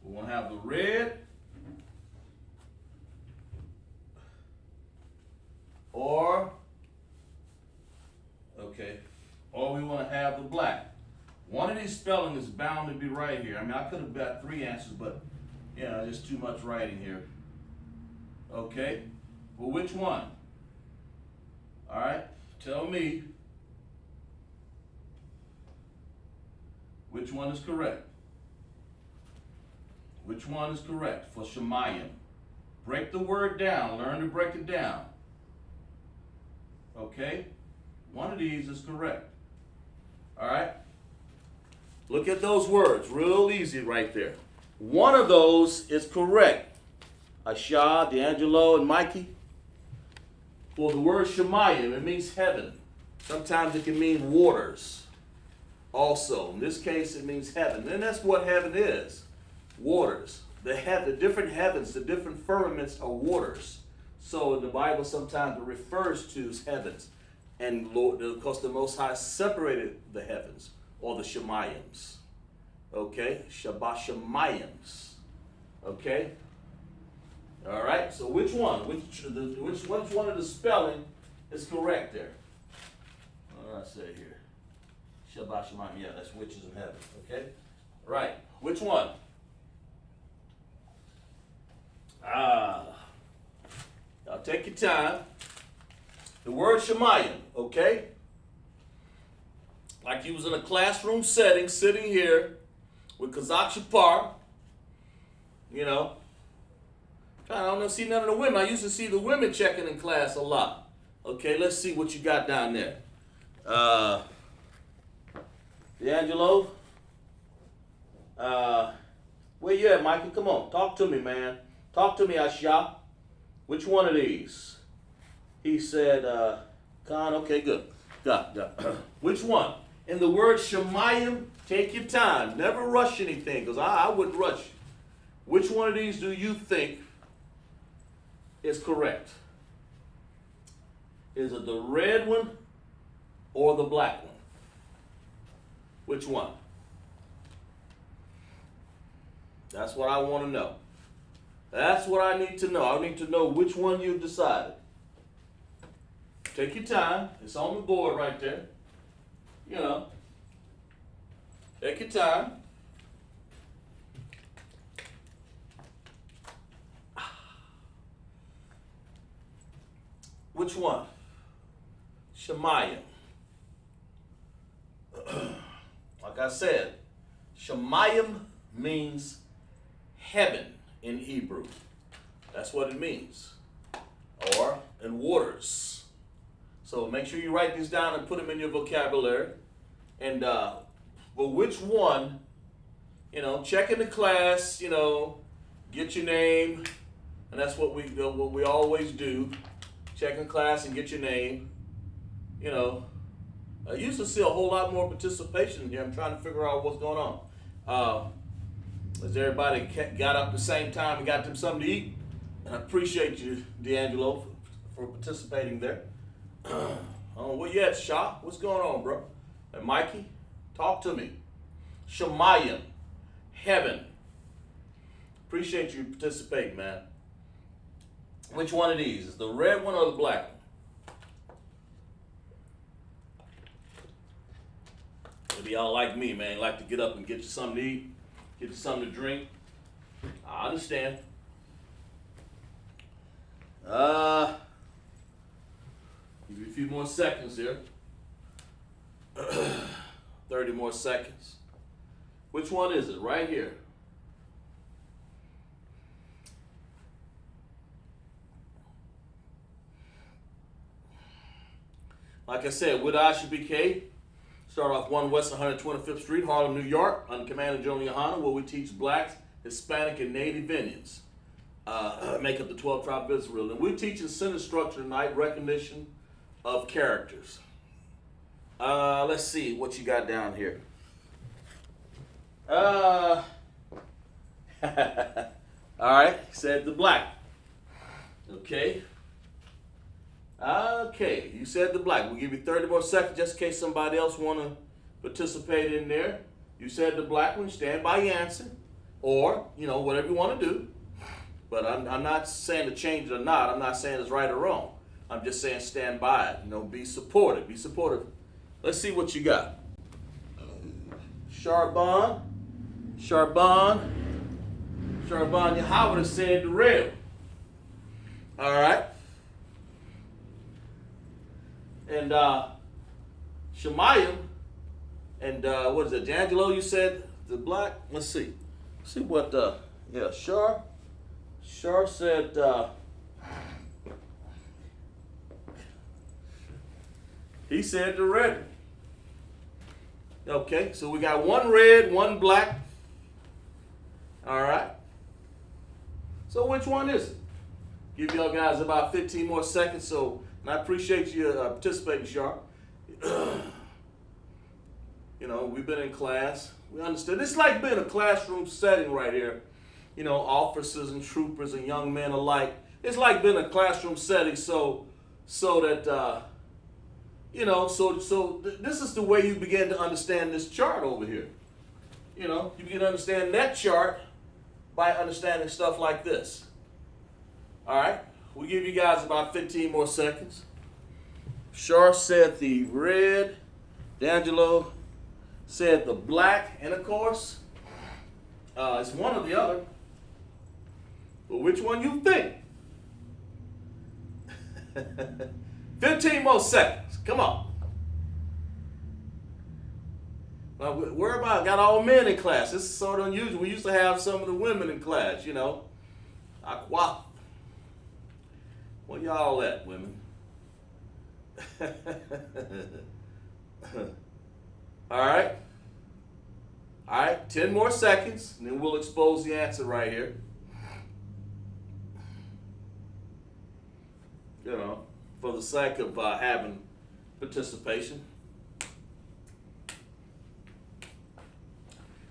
We want to have the red or we want to have the black. One of these spelling is bound to be right here. I mean, I could have got 3 answers, but just too much writing here. Okay, well, which one? All right, tell me which one is correct. Which one is correct for Shemayim? Break the word down. Learn to break it down. Okay, one of these is correct. All right. Look at those words, real easy right there. One of those is correct. Asha, D'Angelo, and Mikey. For the word Shemayim, it means heaven. Sometimes it can mean waters. also. In this case, it means heaven. And that's what heaven is. Waters. The different heavens, the different firmaments are waters. So in the Bible, sometimes it refers to as heavens. And Lord, because the Most High separated the heavens, or the Shemayims. Okay? Shemayim. Okay? All right? So which one? Which one of the spelling is correct there? What did I say here? Shemayim. Yeah, that's witches in heaven. Okay? Right. Which one? Now take your time. The word Shemayim, okay? Like you was in a classroom setting, sitting here with Kazak Shapar, you know. I don't see none of the women. I used to see the women checking in class a lot. Okay, let's see what you got down there. D'Angelo? Where you at, Mikey? Come on, talk to me, man. Talk to me, Asha. Which one of these? He said, Khan, okay, good. Got. Which one? In the word Shemayim, take your time. Never rush anything, because I wouldn't rush. Which one of these do you think is correct? Is it the red one or the black one? Which one? That's what I want to know. That's what I need to know. I need to know which one you've decided. Take your time. It's on the board right there. You know. Take your time. Which one? Shemayim. Like I said, Shemayim means heaven in Hebrew. That's what it means. Or in waters. So make sure you write these down and put them in your vocabulary. And but which one, you know, check in the class, you know, get your name, and that's what we always do. Check in class and get your name. You know, I used to see a whole lot more participation here. I'm trying to figure out what's going on. As everybody got up at the same time and got them something to eat. And I appreciate you, D'Angelo, for participating there. Where you at, Shaw? What's going on, bro? And Mikey, talk to me. Shemayim, heaven. Appreciate you participating, man. Which one of these? Is the red one or the black one? Maybe y'all like me, man. Like to get up and get you something to eat, get you something to drink. I understand. Give you a few more seconds here. 30 more seconds. Which one is it? Right here. Like I said, with ISUPK, start off 1 West 125th Street, Harlem, New York, under Command of General Yohana, where we teach blacks, Hispanic, and Native Indians. Make up the 12 tribes of Israel. And we're teaching sentence structure tonight, recognition of characters. Let's see what you got down here. All right, said the black. Okay. Okay, you said the black. We'll give you 30 more seconds just in case somebody else want to participate in there. You said the black one, stand by your answer. Or, you know, whatever you want to do. But I'm not saying to change it or not. I'm not saying it's right or wrong. I'm just saying stand by it. You know, be supportive. Be supportive. Let's see what you got. Charbon, Yahweh said the red. All right. And Shemayim, and what is it, D'Angelo, you said the black? Let's see. See what, Shar said, he said the red. Okay, so we got one red, one black. All right. So which one is it? Give y'all guys about 15 more seconds, so, and I appreciate you participating, Shar. You know, we've been in class. We understand. It's like being a classroom setting right here. You know, officers and troopers and young men alike. It's like being a classroom setting so that, you know, this is the way you begin to understand this chart over here. You know, you begin to understand that chart by understanding stuff like this. All right, we'll give you guys about 15 more seconds. Shar said the red, D'Angelo said the black, and of course, it's one or the other. But which one you think? 15 more seconds. Come on. Now, we're about got all men in class. This is sort of unusual. We used to have some of the women in class, you know. Aqua. Where y'all at, women? All right. All right, 10 more seconds, and then we'll expose the answer right here. You know, for the sake of having participation.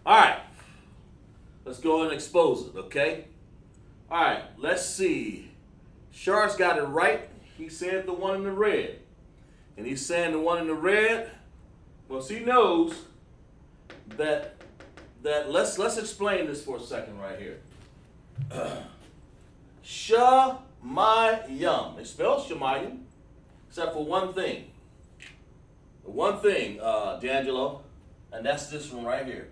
All right, let's go ahead and expose it, okay? All right, let's see. Shar's got it right. He said the one in the red. And he's saying the one in the red, well, he knows that let's explain this for a second right here. Shemayim. It spells Shemayim, except for one thing. One thing, D'Angelo, and that's this one right here.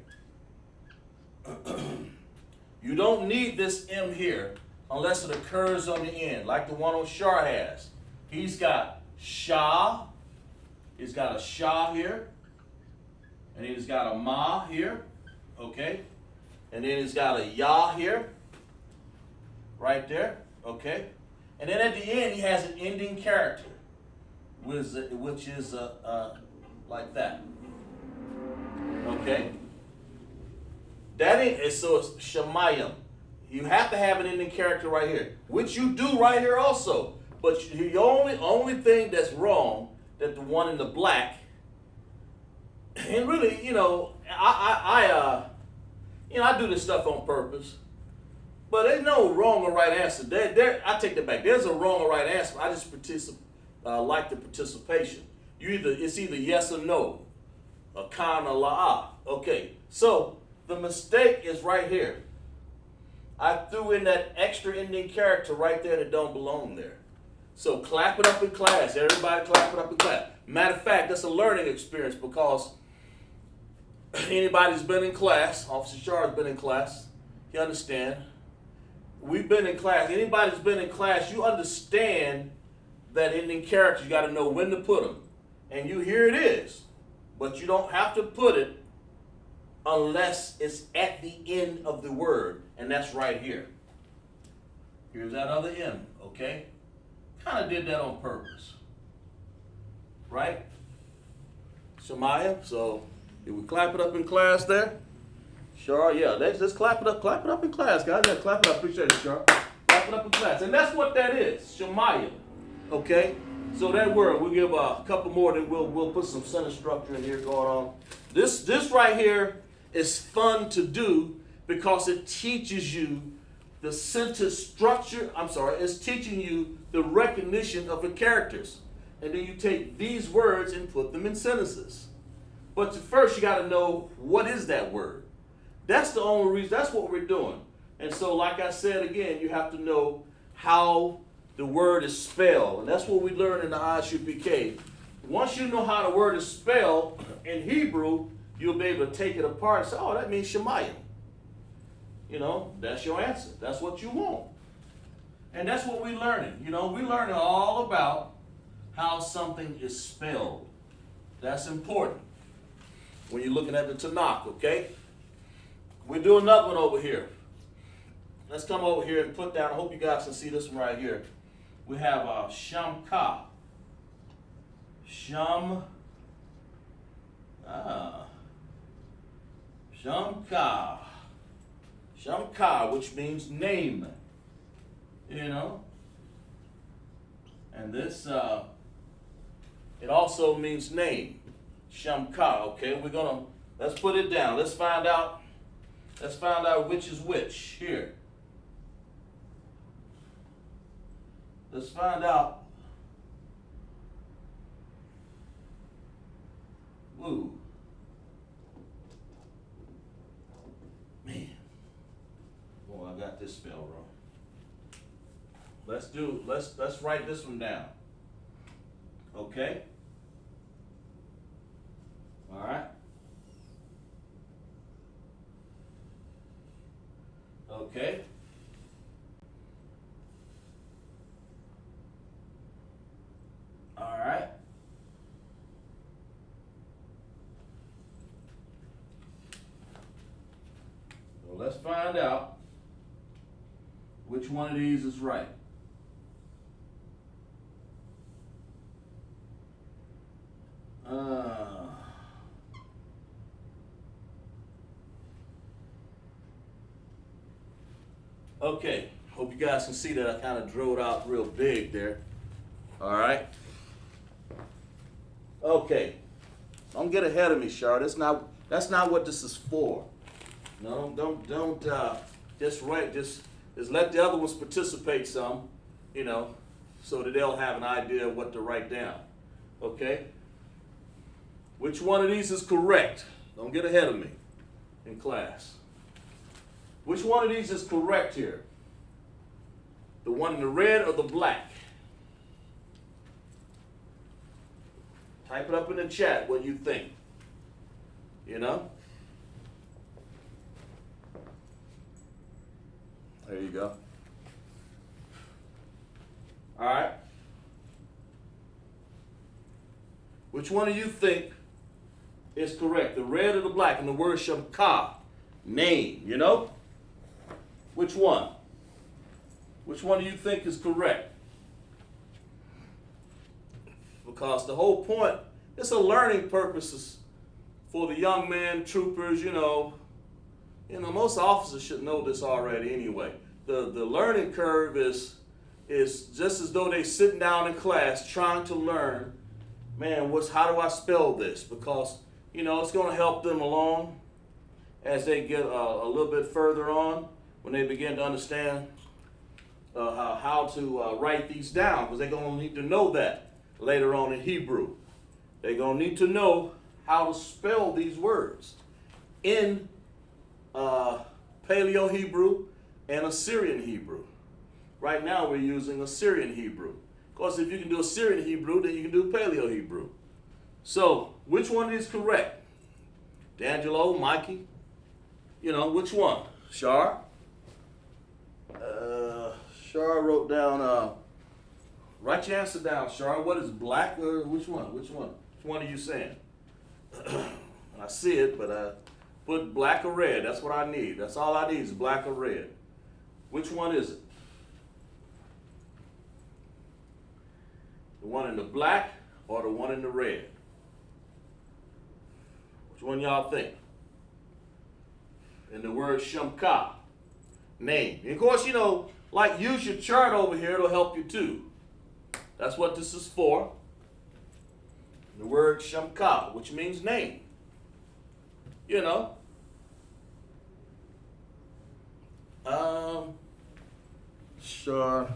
You don't need this M here unless it occurs on the end, like the one on Shar has. He's got Shah. He's got a Shah here. And he's got a Ma here. Okay? And then he's got a Yah here. Right there. Okay? And then at the end, he has an ending character, which is like that. Okay? That is, so it's Shemayim. You have to have an ending character right here, which you do right here also. But the only thing that's wrong, that the one in the black, and really, you know, I do this stuff on purpose. But there's no wrong or right answer. I take that back. There's a wrong or right answer. I just like the participation. It's either yes or no, a con or la. Okay, so the mistake is right here. I threw in that extra ending character right there that don't belong there. So clap it up in class. Everybody clap it up in class. Matter of fact, that's a learning experience because anybody's been in class, Officer Char's been in class, you understand. We've been in class. Anybody who's been in class, you understand that ending character. You got to know when to put them. And here it is. But you don't have to put it unless it's at the end of the word. And that's right here. Here's that other M, okay? Kind of did that on purpose. Right? Shemayim. So, did we clap it up in class there? Sure, yeah. Let's clap it up in class, guys. Yeah, clap it up. Appreciate it, Char. Clap it up in class. And that's what that is. Shemayim. Okay? So that word, we'll give a couple more, then we'll put some sentence structure in here going on. This right here is fun to do because it teaches you the sentence structure. It's teaching you the recognition of the characters. And then you take these words and put them in sentences. But first you got to know, what is that word? That's the only reason. That's what we're doing. And so, like I said again, you have to know how the word is spelled. And that's what we learn in the ISUPK. Once you know how the word is spelled in Hebrew, you'll be able to take it apart and say, oh, that means Shemayim. You know, that's your answer. That's what you want. And that's what we're learning. You know, we're learning all about how something is spelled. That's important when you're looking at the Tanakh, okay? We're doing another one over here. Let's come over here and put down, I hope you guys can see this one right here. We have Shamka. Shamka, which means name. You know? And this, it also means name. Shamka, okay? We're going to Let's put it down. Let's find out. Let's find out which is which here. Let's find out. Ooh. Man. Oh, I got this spell wrong. Let's write this one down. Okay? All right? Okay? All right? So let's find out which one of these is right. Okay, hope you guys can see that I kind of drew it out real big there. All right. Okay, don't get ahead of me, Shar. That's not what this is for. No, don't just write. Just let the other ones participate some, you know, so that they'll have an idea of what to write down. Okay. Which one of these is correct? Don't get ahead of me in class. Which one of these is correct here? The one in the red or the black? Type it up in the chat what you think. You know? There you go. All right. Which one do you think is correct? The red or the black? And the word SUBCRIBE, name, you know? Which one? Which one do you think is correct? Because the whole point, it's a learning purposes for the young men, troopers, you know, most officers should know this already anyway. The learning curve is just as though they're sitting down in class trying to learn, man, how do I spell this? Because, you know, it's going to help them along as they get a little bit further on when they begin to understand how to write these down, because they're going to need to know that later on in Hebrew. They're going to need to know how to spell these words in Paleo Hebrew and Assyrian Hebrew. Right now we're using Assyrian Hebrew. Of course, if you can do Assyrian Hebrew, then you can do Paleo Hebrew. So, which one is correct? D'Angelo, Mikey? You know, which one? Shar? Shar wrote down, write your answer down, Shar. What is black or which one? Which one? Which one are you saying? I see it, but I put black or red. That's what I need. That's all I need is black or red. Which one is it? The one in the black or the one in the red? Which one y'all think? And the word SUBCRIBE, name. And of course, you know, like use your chart over here, it'll help you too. That's what this is for. The word SUBCRIBE, which means name. You know. Shar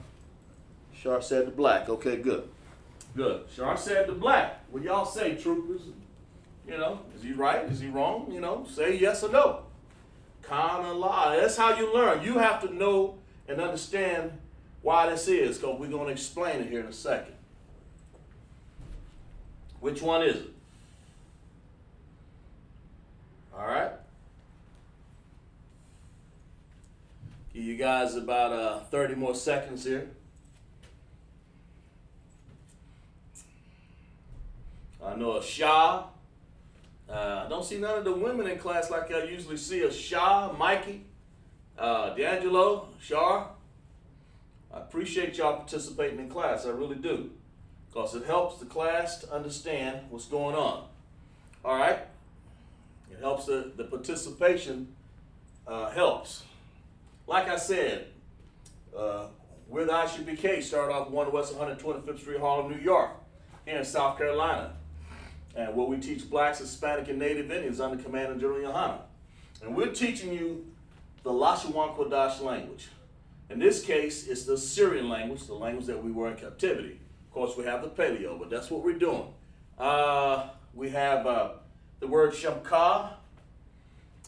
said the black. Okay, good. Good. Shar said the black. What y'all say, troopers? You know, is he right? Is he wrong? You know, say yes or no. Con and lie. That's how you learn. You have to know and understand why this is, because we're going to explain it here in a second. Which one is it? All right. Give you guys about 30 more seconds here. I know a Shah. I don't see none of the women in class like I usually see. A Shah, Mikey, D'Angelo, Shar. I appreciate y'all participating in class. I really do. Because it helps the class to understand what's going on. All right? It helps the participation helps. Like I said, we're the ISUPK, started off 1 West 125th Street, Harlem, New York, here in South Carolina. and where we teach blacks, Hispanic, and Native Indians under command of General Yohana. And we're teaching you the Lashawan Kodash language. In this case, it's the Syrian language, the language that we were in captivity. Of course, we have the Paleo, but that's what we're doing. We have the word Shamka.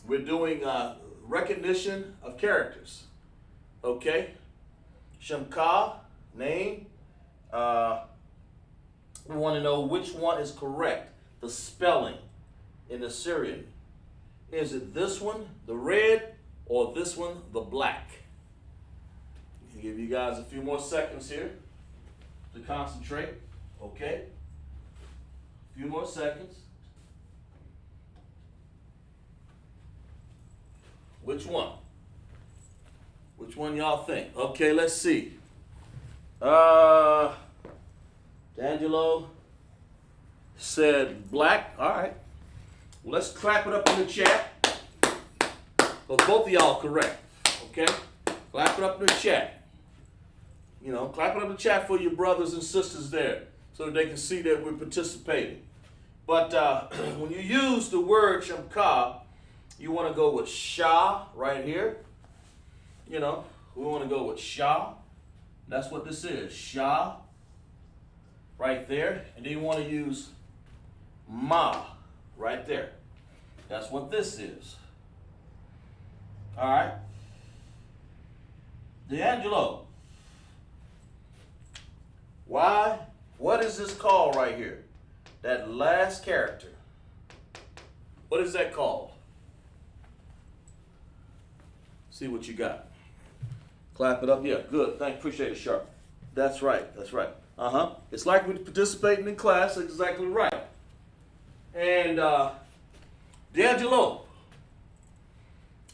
We're doing recognition of characters. Okay? Shamka, name. We want to know which one is correct. The spelling in the Syrian. Is it this one, the red, or this one, the black? I'll give you guys a few more seconds here to concentrate. Okay? A few more seconds. Which one? Which one y'all think? Okay, let's see. D'Angelo said black. All right. Well, let's clap it up in the chat. Well, both of y'all correct. Okay? Clap it up in the chat. You know, clap it up in the chat for your brothers and sisters there so that they can see that we're participating. But when you use the word Shamka, you want to go with Shah right here. You know, we want to go with Shah. That's what this is. Shah right there. And then you want to use Ma right there. That's what this is. All right. D'Angelo. Why? What is this called right here? That last character. What is that called? See what you got. Clap it up. Yeah, good. Thanks. Appreciate it, Sharp. That's right. That's right. It's like we're participating in class. That's exactly right. And D'Angelo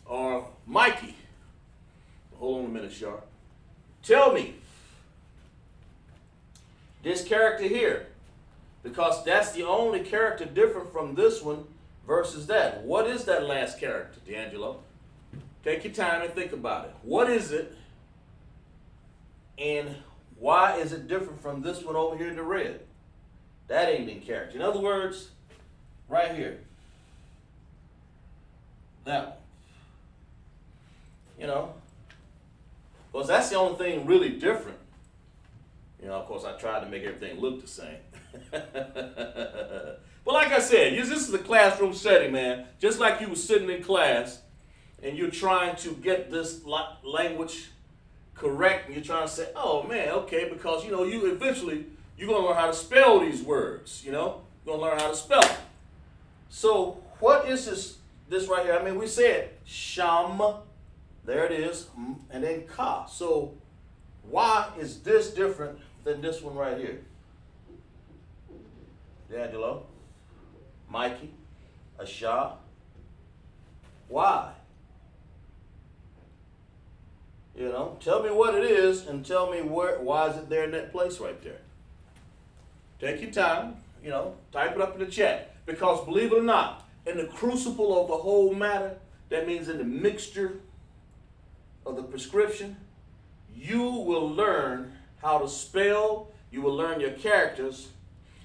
or Mikey. Hold on a minute, Sharp. Tell me this character here, because that's the only character different from this one versus that. What is that last character, D'Angelo? Take your time and think about it. What is it? And why is it different from this one over here in the red? That ain't in character. In other words, right here. That one. You know, because that's the only thing really different. You know, of course, I tried to make everything look the same. But like I said, this is a classroom setting, man. Just like you were sitting in class and you're trying to get this language correct, and you're trying to say, oh man, okay, because you know, you eventually you're gonna learn how to spell these words, you know? You're gonna learn how to spell it. So what is this right here? I mean, we said Sham, there it is, and then Ka. So why is this different than this one right here? D'Angelo, Mikey, Asha. Why? You know, tell me what it is and tell me why is it there in that place right there. Take your time, you know, type it up in the chat. Because believe it or not, in the crucible of the whole matter, that means in the mixture of the prescription, you will learn how to spell, you will learn your characters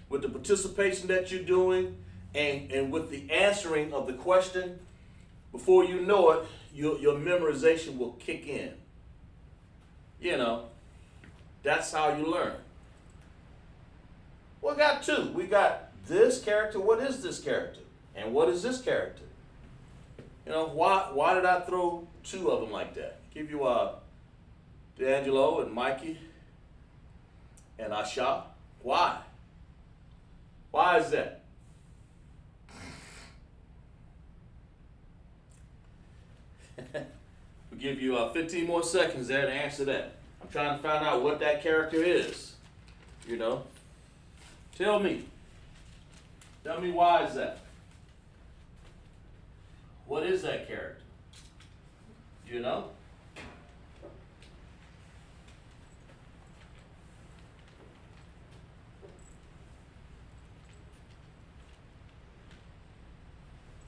with the participation that you're doing and with the answering of the question. Before you know it, your memorization will kick in. You know, that's how you learn. We got two. We got this character. What is this character? And what is this character? You know, why did I throw two of them like that? Give you D'Angelo and Mikey and Asha. Why? Why is that? We'll give you 15 more seconds there to answer that. I'm trying to find out what that character is. You know? Tell me. Tell me why is that? What is that character? You know?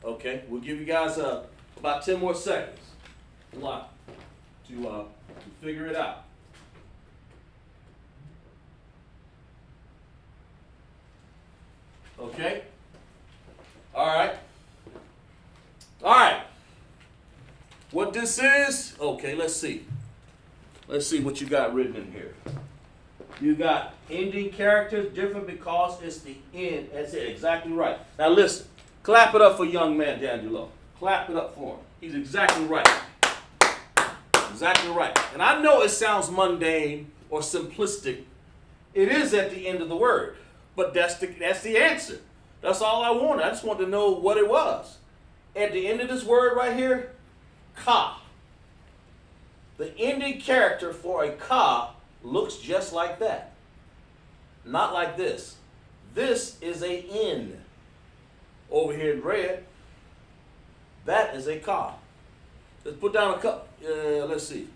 Okay, we'll give you guys about 10 more seconds. A lot to figure it out. Okay? what this is? Okay, let's see. Let's see what you got written in here. You got ending characters different because it's the end. That's it, exactly right. Now listen, clap it up for young man D'Angelo. Clap it up for him. He's exactly right. Exactly right. And I know it sounds mundane or simplistic. It is at the end of the word, but that's the answer. That's all I wanted. I just wanted to know what it was. At the end of this word right here, ka. The ending character for a ka looks just like that. Not like this. This is a N. Over here in red, that is a ka. Let's put down a cup. Let's see.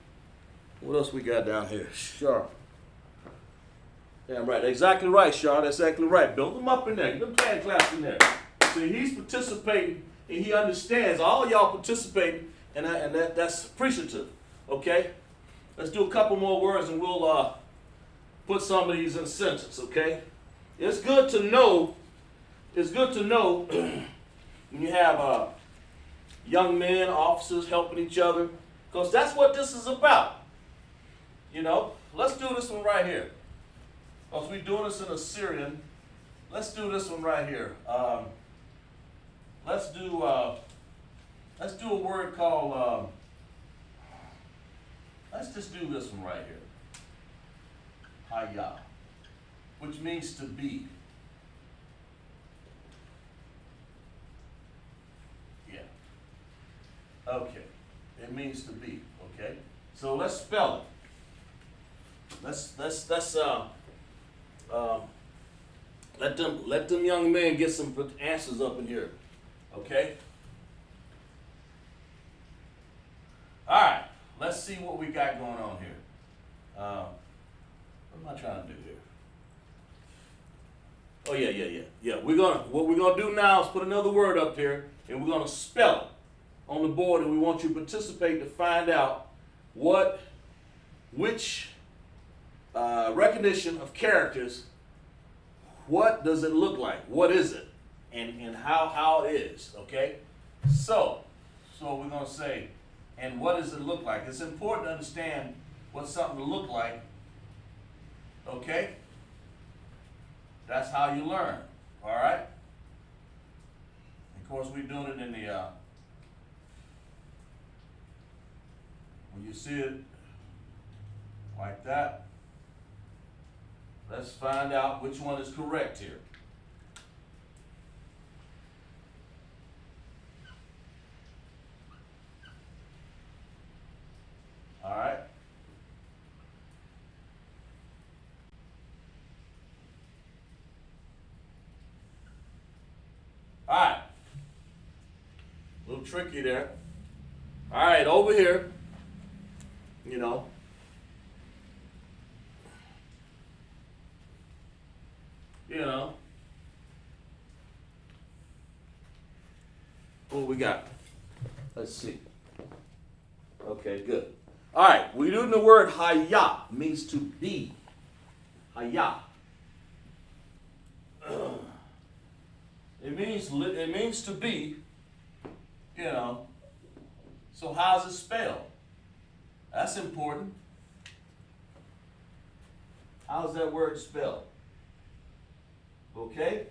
What else we got down here? Sharp. Damn right. Exactly right, Sharp. That's exactly right. Build them up in there. Get them hand claps in there. See, he's participating and he understands. All y'all participating, and that's appreciative. Okay? Let's do a couple more words and we'll put some of these in a sentence, okay? It's good to know when you have young men, officers helping each other, because that's what this is about. You know, let's do this one right here. Because we're doing this in Assyrian. Let's do this one right here. Let's do a word called, let's just do this one right here. Haya, which means to be. Yeah. Okay. It means to be. Okay. So let's spell it. Let's let them young men get some answers up in here. Okay. All right. Let's see what we got going on here. What am I trying to do here? Oh yeah. What we're gonna do now is put another word up here, and we're gonna spell it on the board, and we want you to participate to find out which recognition of characters. What does it look like? What is it? And how it is. Okay. So we're gonna say. And what does it look like? It's important to understand what something look like. Okay? That's how you learn. All right? Of course, we're doing it in the, when you see it like that, let's find out which one is correct here. All right. All right. A little tricky there. All right, over here, you know. What we got? Let's see. Okay, good. All right, we're doing the word haya, means to be. Haya. It means to be, you know. So how's it spelled? That's important. How's that word spelled? Okay?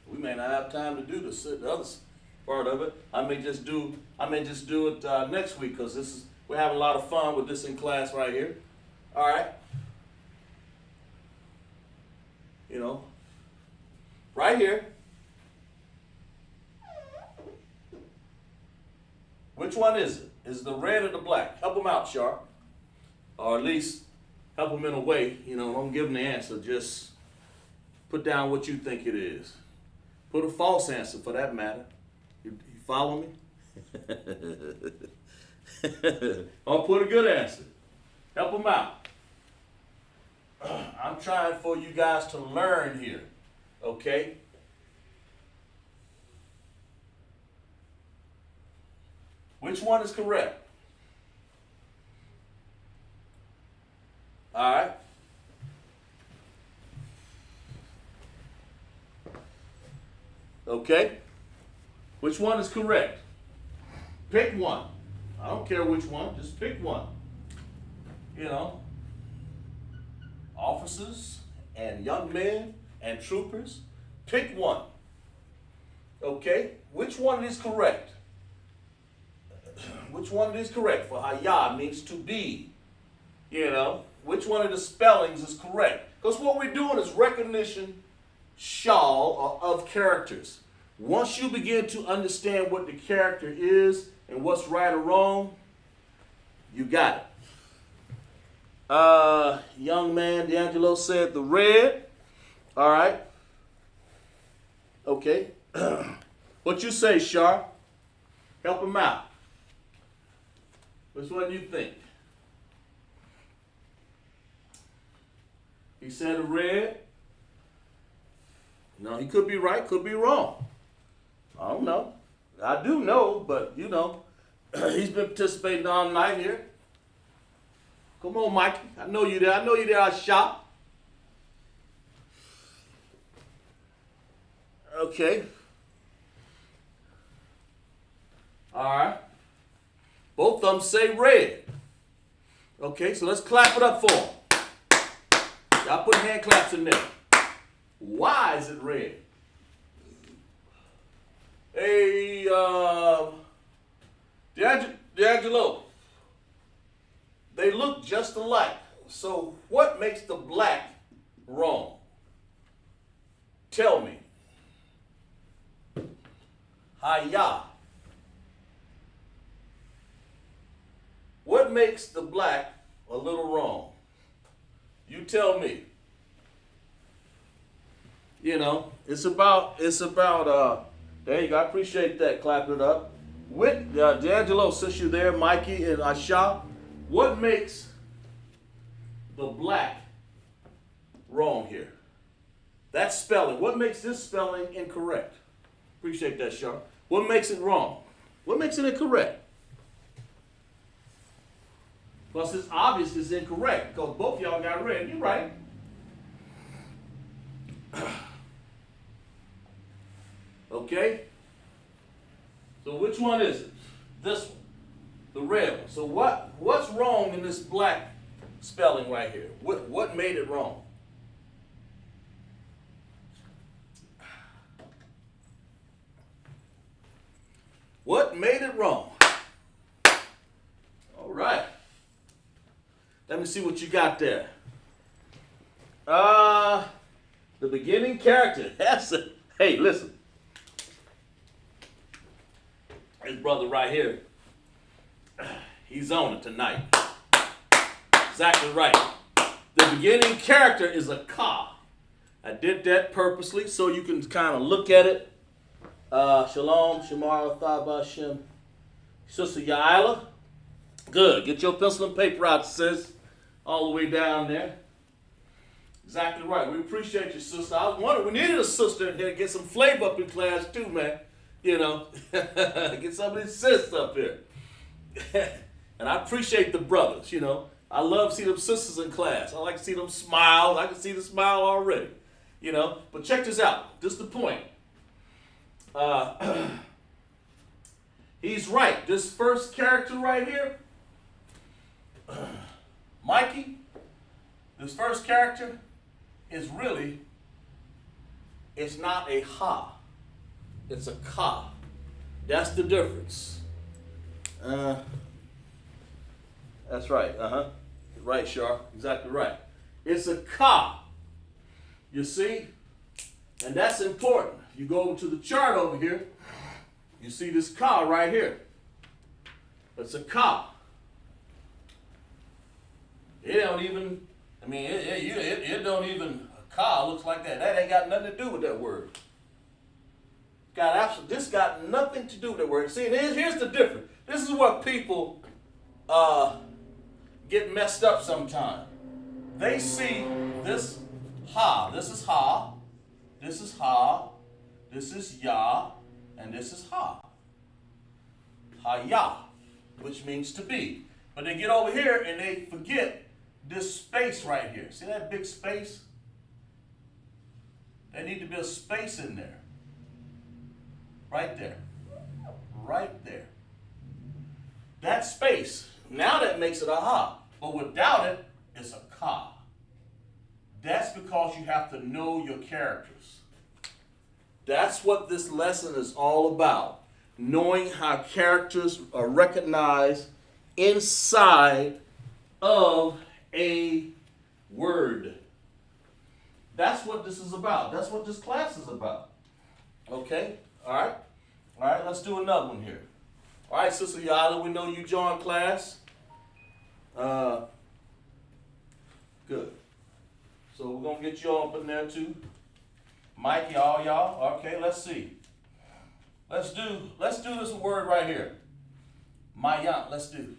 We may not have time to do the other part of it. I may just do it next week, because we're having a lot of fun with this in class right here. All right. You know, right here. Which one is it? Is it the red or the black? Help them out, Sharp. Or at least help them in a way. You know, don't give them the answer. Just put down what you think it is. Put a false answer for that matter. You follow me? Or put a good answer. Help them out. I'm trying for you guys to learn here. Okay? Which one is correct? All right. Okay. Which one is correct? Pick one. I don't care which one, just pick one. You know, officers and young men and troopers, pick one. Okay, which one is correct? Which one is correct? For Hayah means to be. You know, which one of the spellings is correct? Because what we're doing is recognition, or of characters. Once you begin to understand what the character is and what's right or wrong, you got it. Young man D'Angelo said the red. All right. Okay. What you say, Shar? Help him out. Which one do you think? He said the red. No, he could be right, could be wrong. I don't know. I do know, but you know, he's been participating all night here. Come on, Mikey. I know you there. I know you there. I shop. Okay. All right. Both of them say red. Okay, so let's clap it up for them. Y'all put hand claps in there. Why is it red? Hey, D'Angelo, they look just alike. So what makes the black wrong? Tell me. Hayah. What makes the black a little wrong? You tell me. You know, it's about, there you go, I appreciate that, clapping it up. With D'Angelo, since you're there, Mikey and Asha, what makes the black wrong here? That spelling, what makes this spelling incorrect? Appreciate that, Shar. What makes it wrong? What makes it incorrect? Plus, it's obvious it's incorrect because both y'all got red. You're right. Okay? So which one is it? This one. The red one. So what's wrong in this black spelling right here? What made it wrong? What made it wrong? All right. Let me see what you got there. The beginning character. That's it. Hey, listen. His brother right here. He's on it tonight. Exactly right. The beginning character is a ka. I did that purposely so you can kind of look at it. Shalom, Shamar, Thaba, Shem. Sister Yaila. Good. Get your pencil and paper out, sis. All the way down there. Exactly right. We appreciate you, sister. I was wondering, we needed a sister in here to get some flavor up in class too, man. You know, get some of these sisters up here. And I appreciate the brothers, you know. I love seeing them sisters in class. I like to see them smile. I can see the smile already, you know. But check this out. This is the point. He's right. This first character right here, Mikey, this first character is really, it's not a ha. It's a ka. That's the difference. That's right. Right, Shar. Exactly right. It's a ka. You see? And that's important. You go over to the chart over here. You see this ka right here. It's a ka. It don't even, I mean, it don't even, a ka looks like that. That ain't got nothing to do with that word. This got nothing to do with that word. See, here's the difference. This is what people get messed up sometimes. They see this ha. This is ha. This is ha. This is ya. And this is ha. Ha-ya, which means to be. But they get over here and they forget this space right here. See that big space? There need to be a space in there. Right there. Right there. That that space, now that makes it a ha. But without it, it's a ka. That's because you have to know your characters. That's what this lesson is all about. Knowing how characters are recognized inside of a word. That's what this is about. That's what this class is about. Okay? All right? All right, let's do another one here. All right, Sister Yala, we know you joined class. Good. So we're going to get you up in there too. Mikey, all y'all. Okay, let's see. Let's do this word right here. Mayan, let's do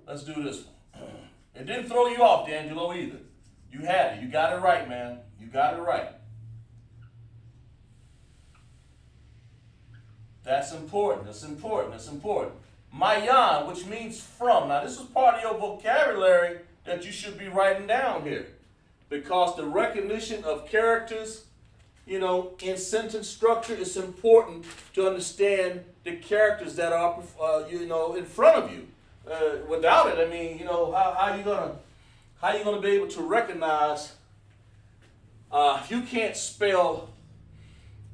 this one. It didn't throw you off, D'Angelo, either. You had it. You got it right, man. You got it right. That's important. That's important. That's important. Mayan, which means from. Now, this is part of your vocabulary that you should be writing down here. Because the recognition of characters, in sentence structure, is important to understand the characters that are, in front of you. Without it, I mean, how you gonna be able to recognize if you can't spell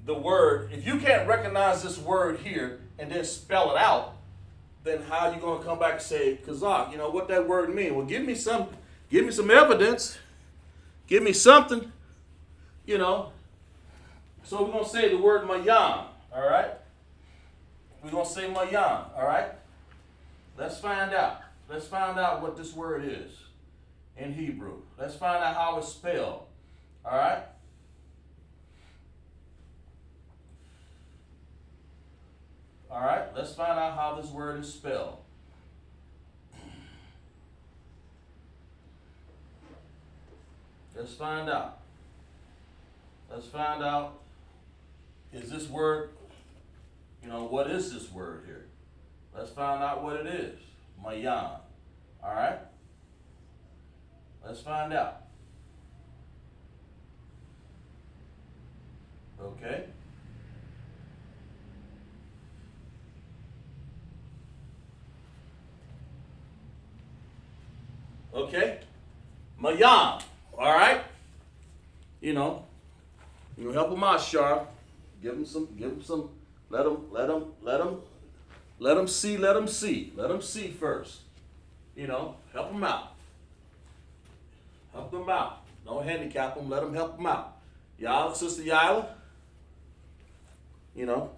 the word, if you can't recognize this word here and then spell it out, then how are you gonna come back and say, Kazakh, what that word mean? Well, give me some evidence. Give me something, So we're going to say the word mayan, all right? We're going to say mayan, all right? Let's find out. Let's find out what this word is in Hebrew. Let's find out how it's spelled, all right? All right, let's find out how this word is spelled. Let's find out. Let's find out, is this word, what is this word here? Let's find out what it is. Mayan. All right? Let's find out. Okay? Okay? Mayan. All right? Help them out, Sharp. Give them some, let them see. Let them see first. Help them out. Help them out. Don't handicap them, let them help them out. Y'all, Sister Yila,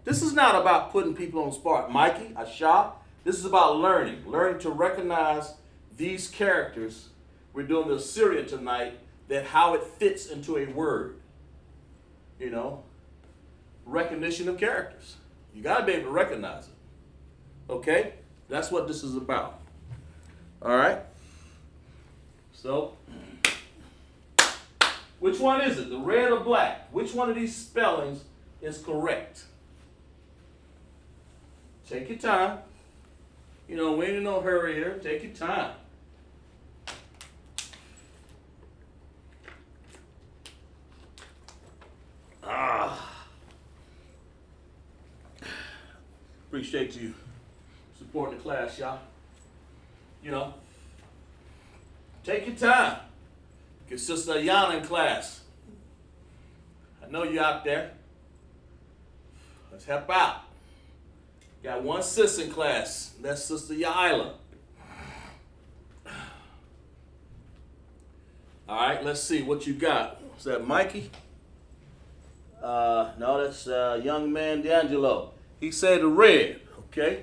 this is not about putting people on the spot. Mikey, Asha, this is about learning to recognize these characters. We're doing the Assyrian tonight, that how it fits into a word. Recognition of characters. You got to be able to recognize it. Okay? That's what this is about. All right? So, which one is it? The red or black? Which one of these spellings is correct? Take your time. We ain't in no hurry here. Take your time. Appreciate you supporting the class, y'all. Take your time. Get Sister Ayana in class. I know you out there. Let's help out. Got one sis in class. That's Sister Yaila. All right, let's see what you got. Is that Mikey? No, that's young man D'Angelo. He said the red, okay?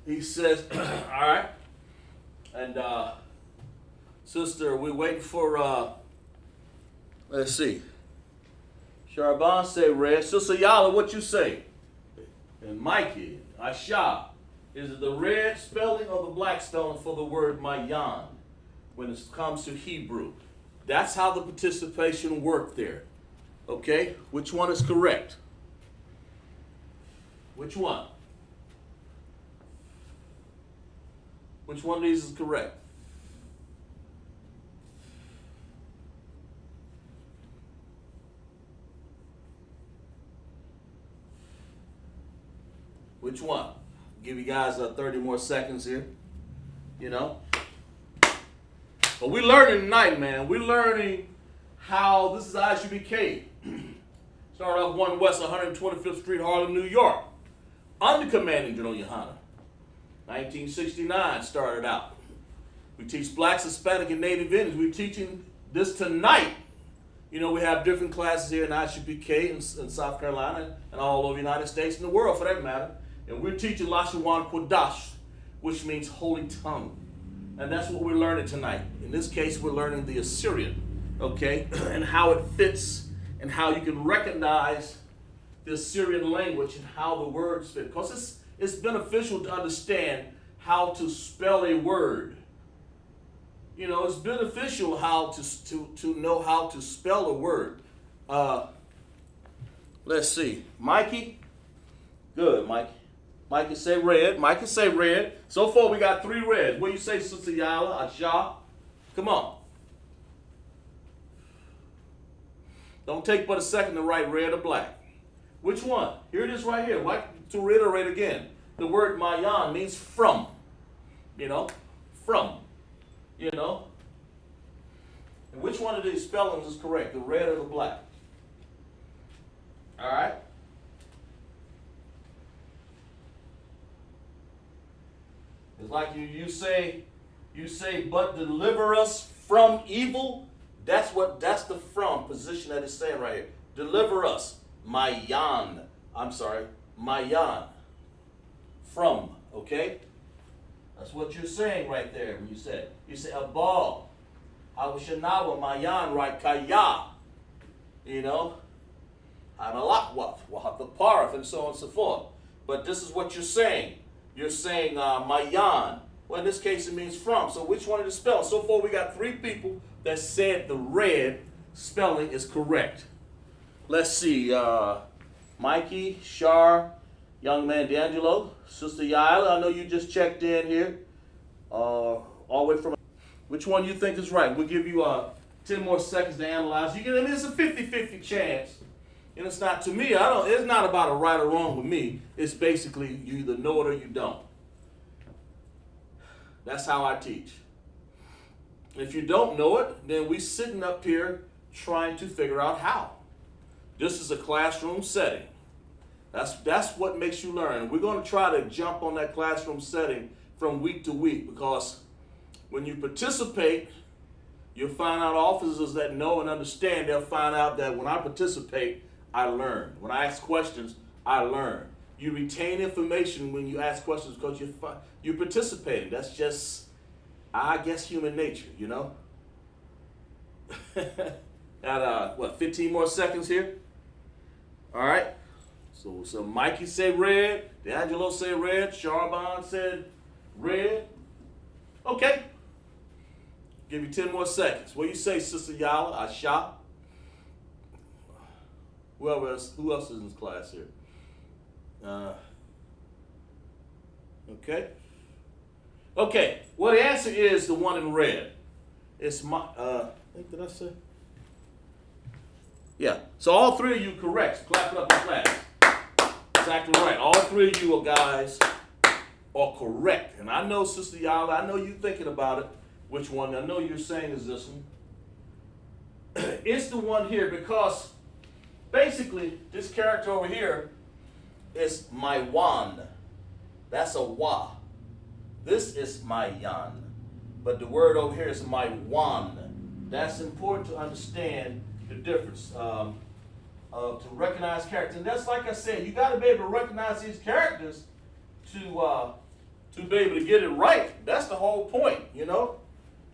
He says, all right. And sister, we're waiting for, let's see. Charbon say red. Sister Yala, what you say? And Mikey, Asha, is it the red spelling or the black spelling for the word mayan when it comes to Hebrew? That's how the participation worked there. Okay? Which one is correct? Which one? Which one of these is correct? Which one? Give you guys 30 more seconds here. You know. But we're learning tonight, man. We're learning how this is ISUPK. Started off 1 West 125th Street, Harlem, New York. Under Commanding General Yohana. 1969 started out. We teach Blacks, Hispanic, and Native Indians. We're teaching this tonight. You know, we have different classes here in ISUPK in South Carolina and all over the United States and the world for that matter. And we're teaching Lashawan Kodash, which means holy tongue. And that's what we're learning tonight. In this case, we're learning the Assyrian, okay, and how it fits and how you can recognize the Assyrian language and how the words fit. Because it's beneficial to understand how to spell a word. You know, it's beneficial how to know how to spell a word. Let's see. Mikey? Good, Mikey. Mikey say red. Mikey say red. So far we got 3 reds. What do you say, Sister Yala? Asha? Come on. Don't take but a second to write red or black. Which one? Here it is right here. Like to reiterate again. The word mayan means from. You know? From. You know? And which one of these spellings is correct? The red or the black? All right? It's like you say, but deliver us from evil. That's the from position that it's saying right here. Deliver us. Mayan. I'm sorry. Mayan. From. Okay? That's what you're saying right there when you say abal. Hawashanawa Mayan right kaya. You know? Analakwath, wahat paraf, and so on and so forth. But this is what you're saying. You're saying Mayan. Well, in this case, it means from. So which one of the spellings? So far, we got 3 people that said the red spelling is correct. Let's see. Mikey, Shar, young man D'Angelo, Sister Yaila. I know you just checked in here. All the way from. Which one you think is right? We'll give you 10 more seconds to analyze. I mean, it's a 50-50 chance. And it's not, to me, it's not about a right or wrong with me. It's basically you either know it or you don't. That's how I teach. If you don't know it, then we sitting up here trying to figure out how. This is a classroom setting. That's what makes you learn. We're going to try to jump on that classroom setting from week to week, because when you participate, you'll find out officers that know and understand. They'll find out that when I participate, I learn. When I ask questions, I learn. You retain information when you ask questions because you're participating. That's just, I guess, human nature, you know? Got, 15 more seconds here? All right. So Mikey said red. D'Angelo said red. Charbon said red. Okay. Give you 10 more seconds. What do you say, Sister Yala? Asha? Who else is in this class here? Okay. Okay. Well, the answer is the one in red. It's my. Did I say? Yeah. So all 3 of you correct. So clap it up in class. Exactly right. All 3 of you guys are correct. And I know, Sister Yala, I know you're thinking about it. Which one? I know you're saying is this one. It's the one here because basically this character over here is my wan. That's a wa. This is my yan. But the word over here is my wan. That's important to understand the difference to recognize characters. And that's like I said, you got to be able to recognize these characters to be able to get it right. That's the whole point, you know.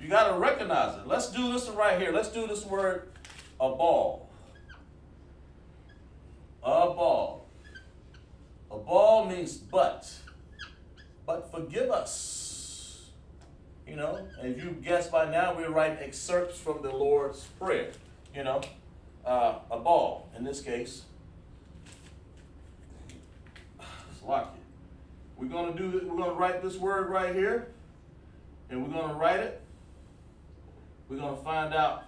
You got to recognize it. Let's do this one right here. Let's do this word, a ball. A ball. A ball means but. But forgive us. You know, and if you guessed by now, we're writing excerpts from the Lord's Prayer. You know, a ball in this case. It's lucky. We're gonna write this word right here, and we're gonna write it. We're gonna find out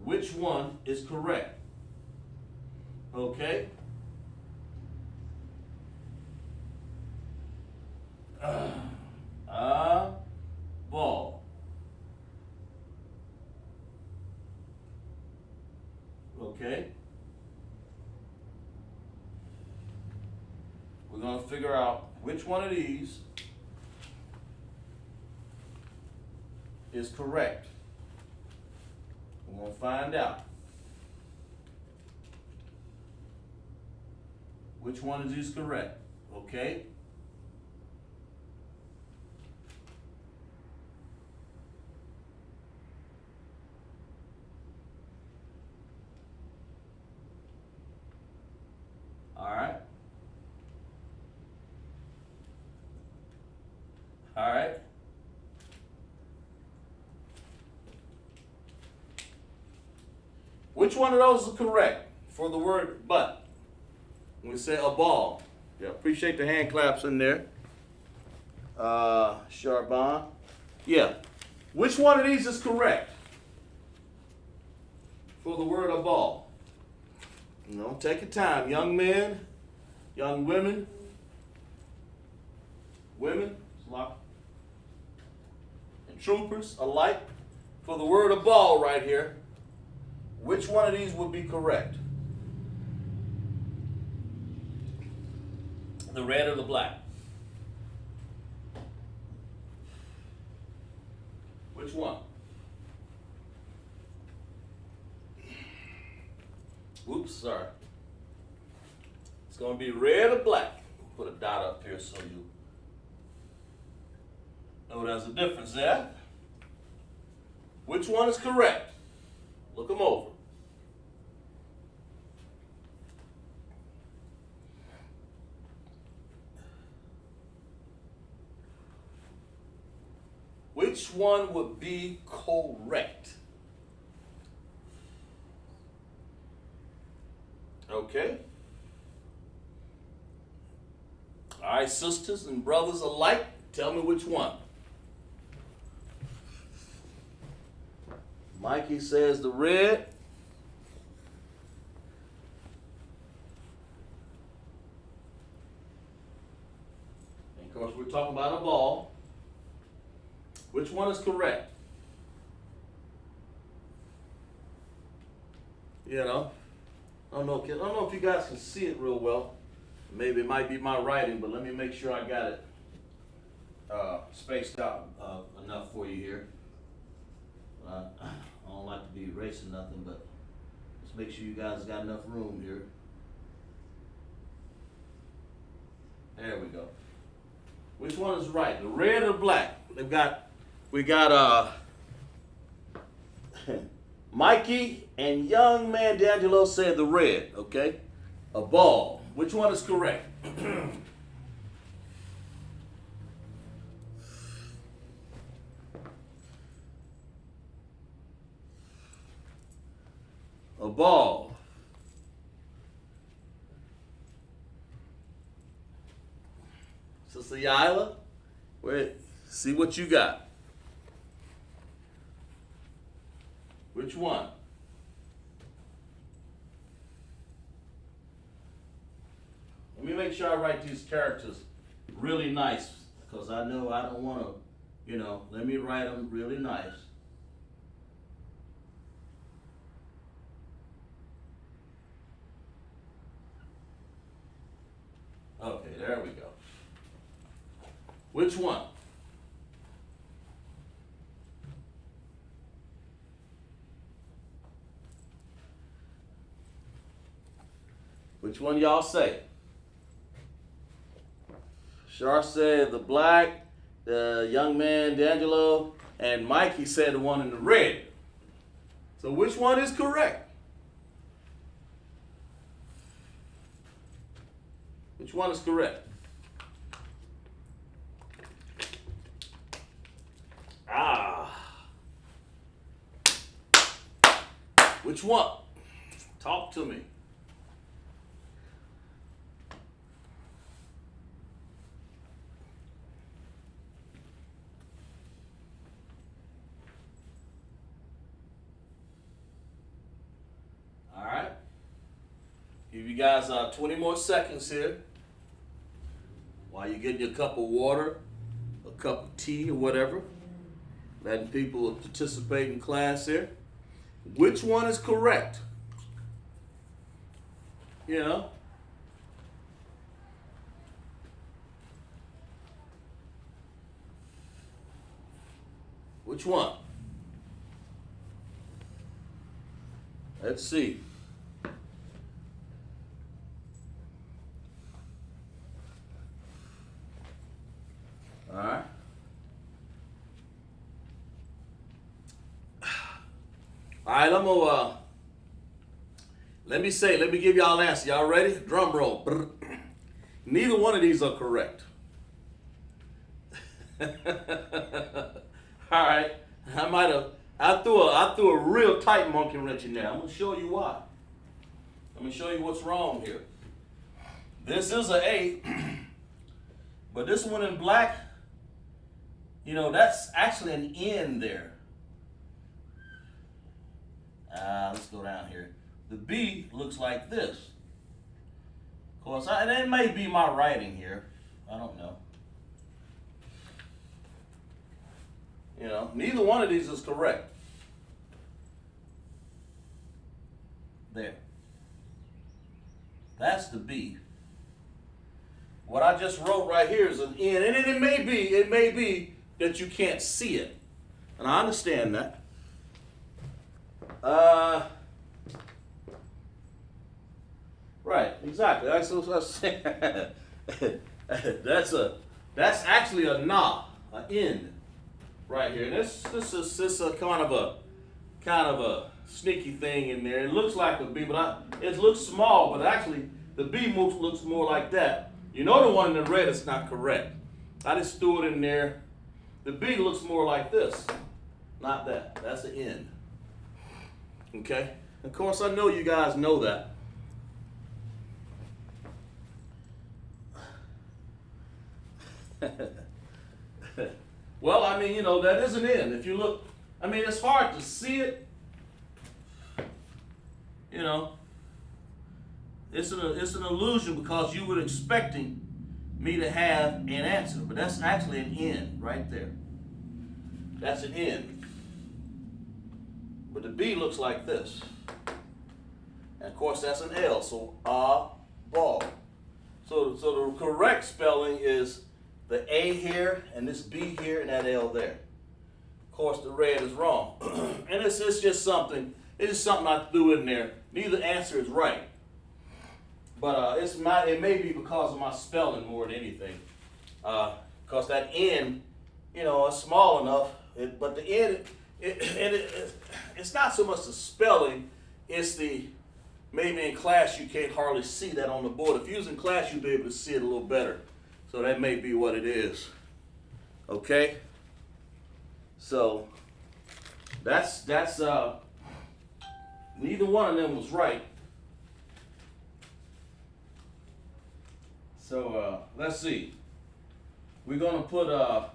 which one is correct. Okay? A ball. Okay. We're going to figure out which one of these is correct. We're going to find out which one of these is correct. Okay? All right. All right. Which one of those is correct for the word but? We say a ball. Yeah, appreciate the hand claps in there. Charbon. Yeah. Which one of these is correct for the word a ball? You know, take your time. Young men, young women, and troopers alike, for the word a ball right here, which one of these would be correct? The red or the black? Which one? Oops, sorry. It's going to be red or black. Put a dot up here so you know there's a difference there. Which one is correct? Look them over. Which one would be correct? Okay. All right, sisters and brothers alike, tell me which one. Mikey says the red. And of course, we're talking about a ball. Which one is correct? You know, I don't know if you guys can see it real well. Maybe it might be my writing, but let me make sure I got it spaced out enough for you here. I don't like to be erasing nothing, but let's make sure you guys got enough room here. There we go. Which one is right, the red or black? We got Mikey and young man D'Angelo said the red, okay? A ball. Which one is correct? A ball. Sister Yaila, wait, see what you got. Which one? Let me make sure I write these characters really nice, because I know I don't want to, let me write them really nice. Okay, there we go. Which one? Which one y'all say? Shar said the black, the young man D'Angelo, and Mikey said the one in the red. So which one is correct? Which one is correct? Which one? Talk to me. All right. Give you guys 20 more seconds here while you're getting your cup of water a cup of tea or whatever, letting people participate in class here. Which one is correct? You know? Which one? Let's see. All right. All right, I'm gonna let me give y'all an answer. Y'all ready? Drum roll. Brr. Neither one of these are correct. All right. I threw a real tight monkey wrench in there. I'm gonna show you why. Let me show you what's wrong here. This is an A, but this one in black, you know, that's actually an N there. Let's go down here. The B looks like this. Of course, and it may be my writing here. I don't know. You know, neither one of these is correct. There. That's the B. What I just wrote right here is an N, and it may be that you can't see it, and I understand that. Right, exactly. That's what I was saying. That's actually a na, an N, right here. This is a kind of a sneaky thing in there. It looks like a B, but it looks small, but actually the B looks more like that. You know the one in the red is not correct. I just threw it in there. The B looks more like this, not that. That's an N. Okay? Of course, I know you guys know that. Well, I mean, you know, that is an N. If you look, I mean, it's hard to see it. You know, it's an illusion because you were expecting me to have an answer, but that's actually an N right there. That's an N. But the B looks like this. And of course that's an L, so ball. So the correct spelling is the A here and this B here and that L there. Of course the red is wrong. And it's just something, I threw in there. Neither answer is right. But it may be because of my spelling more than anything. Because that N, you know, is small enough, but the N, it's not so much the spelling, it's maybe in class you can't hardly see that on the board. If you was in class, you'd be able to see it a little better. So that may be what it is. Okay? So that's neither one of them was right. So let's see. We're gonna put a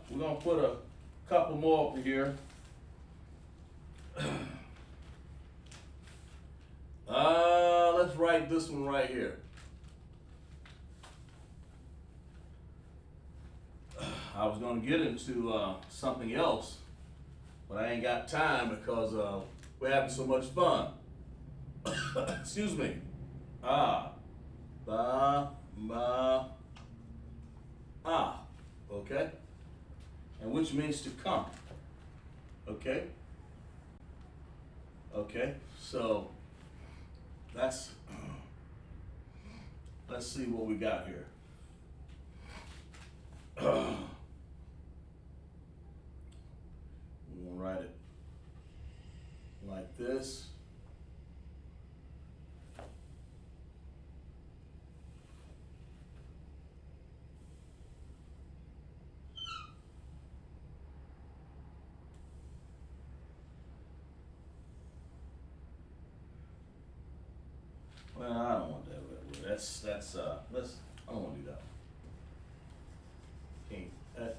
couple more over here. Let's write this one right here. I was gonna get into something else, but I ain't got time because we're having so much fun. Excuse me. Okay? And which means to come. Okay? Okay, so let's see what we got here. We're gonna write it like this. Well, I don't want that red word. I don't want to do that.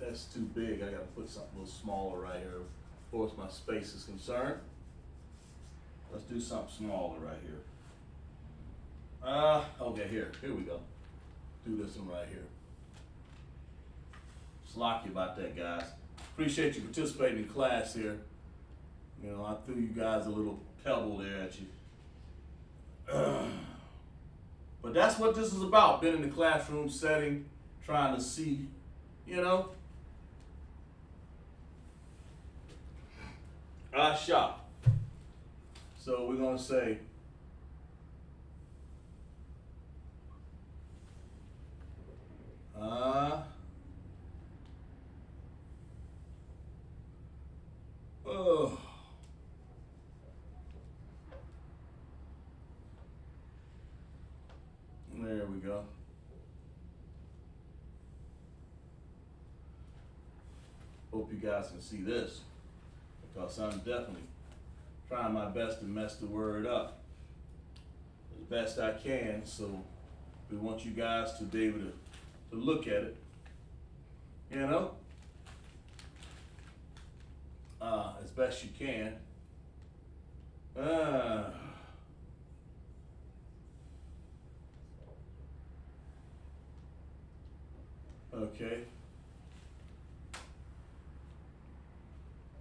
That's too big. I gotta put something a little smaller right here as far as my space is concerned. Let's do something smaller right here. Okay, here we go. Do this one right here. Slocky about that, guys. Appreciate you participating in class here. You know, I threw you guys a little pebble there at you. But that's what this is about, being in the classroom setting, trying to see, you know. Asha. So we're going to say, oh. There we go. Hope you guys can see this, because I'm definitely trying my best to mess the word up as best I can. So we want you guys to be able to look at it, you know, as best you can. Okay.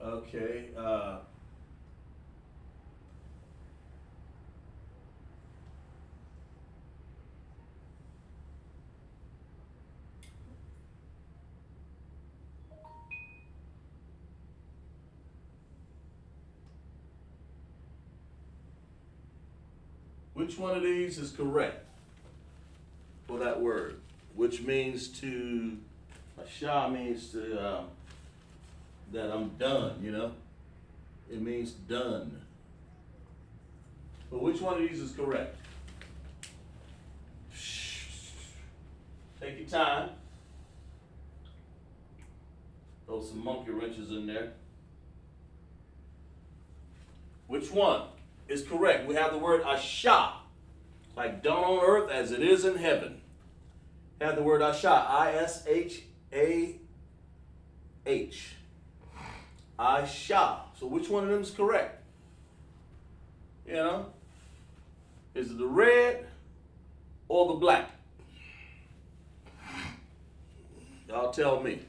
Okay. Which one of these is correct for that word? Which means to, Asha means to, that I'm done, you know? It means done. But which one of these is correct? Take your time. Throw some monkey wrenches in there. Which one is correct? We have the word Asha, like done on earth as it is in heaven. Have the word Asha, I-S-H-A-H. Asha. So which one of them is correct? You know? Is it the red or the black? Y'all tell me.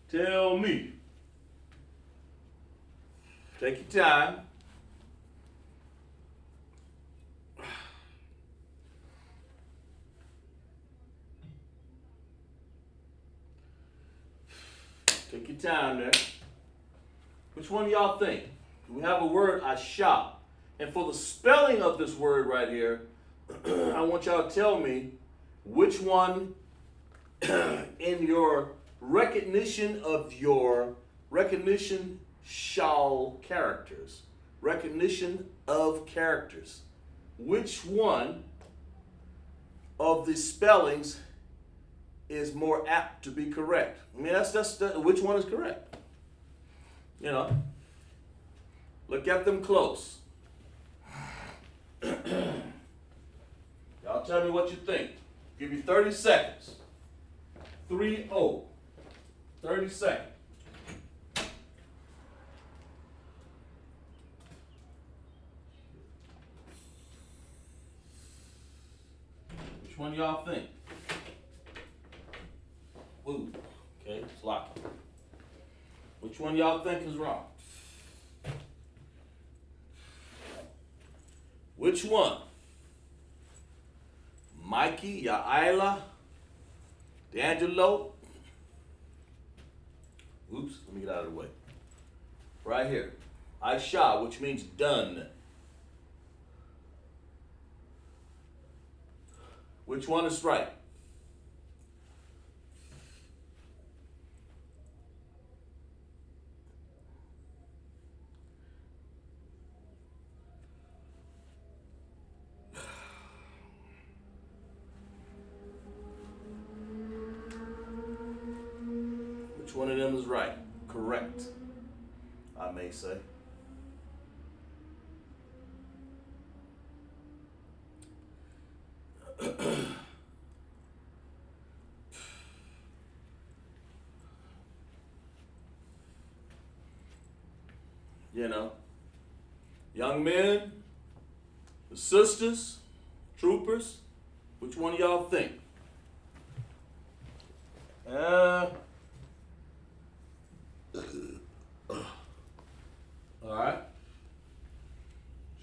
Tell me. Take your time. Take your time there. Which one do y'all think? We have a word, Asha. And for the spelling of this word right here, I want y'all to tell me which one in your recognition of your recognition characters. Recognition of characters. Which one of the spellings is more apt to be correct? I mean, that's which one is correct? You know, look at them close. Y'all tell me what you think. Give you 30 seconds. 3-0. 30 seconds. Which one y'all think? Ooh, okay, it's locked. Which one y'all think is wrong? Which one? Mikey, Yaila, D'Angelo. Oops, let me get out of the way. Right here. Aisha, which means done. Which one is right? Which one of them is right? Correct, I may say. You know, young men, The sisters, troopers, which one of y'all think? All right.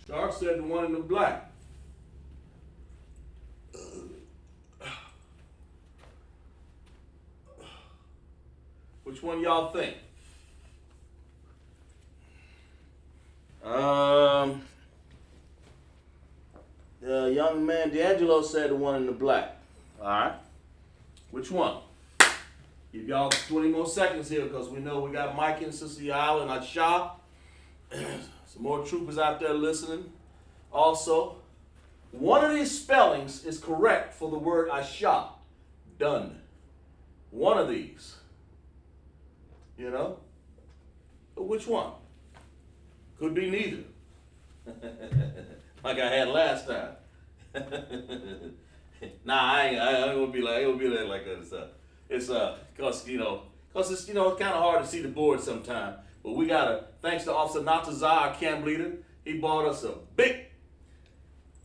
Shark said the one in the black. Which one y'all think? The young man D'Angelo said the one in the black. All right. Which one? Give y'all 20 more seconds here because we know we got Mike and Sister Yala and Asha. Some more troopers out there listening. Also, one of these spellings is correct for the word Asha. Done. One of these. You know? But which one? Could be neither. Like I had last time. Nah, I ain't gonna be like that. It's cause it's kind of hard to see the board sometimes. But we gotta, thanks to Officer Natazar, our camp leader, he bought us a big,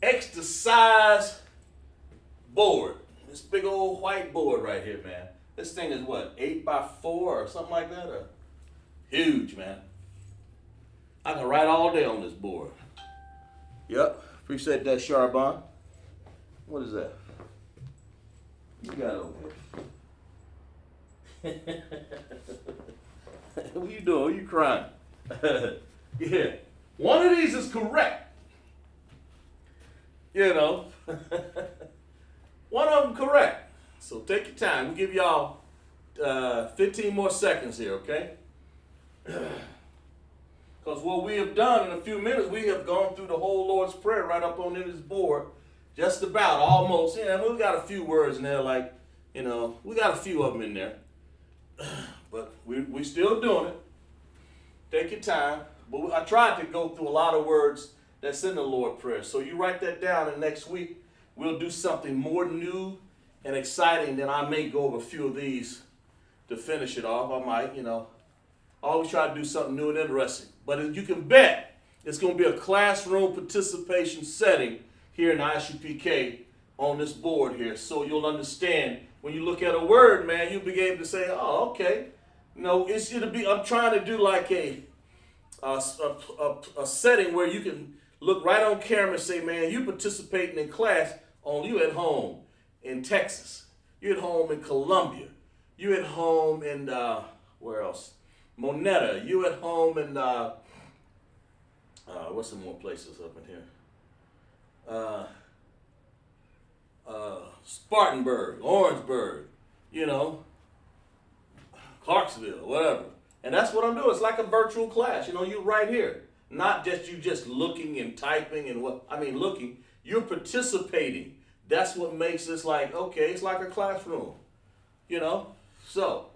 extra size board. This big old white board right here, man. This thing is what, 8x4 or something like that? Or huge, man. I can write all day on this board. Yep, appreciate that, Charbon. What is that? You got over here. What you doing? What you crying? Yeah, one of these is correct. You know, one of them correct. So take your time. We'll give y'all 15 more seconds here, okay? Because what we have done in a few minutes, we have gone through the whole Lord's Prayer right up on this board. Just about, almost. Yeah, we got a few words in there, like, you know, we got a few of them in there. But we still doing it. Take your time. But I tried to go through a lot of words that's in the Lord's Prayer. So you write that down, and next week we'll do something more new and exciting. Then I may go over a few of these to finish it off. I might, you know. Always try to do something new and interesting. But you can bet it's going to be a classroom participation setting here in ISUPK on this board here. So you'll understand when you look at a word, man, you'll be able to say, oh, okay. You know, it'll be, I'm trying to do like a setting where you can look right on camera and say, man, you participating in class on you at home in Texas. You at home in Columbia. You at home in, where else? Moneta. You at home in, what's some more places up in here? Spartanburg, Orangeburg, you know, Clarksville, whatever. And that's what I'm doing. It's like a virtual class. You know, you're right here. Not just you just looking and typing and looking. You're participating. That's what makes this like, okay, it's like a classroom. You know? So,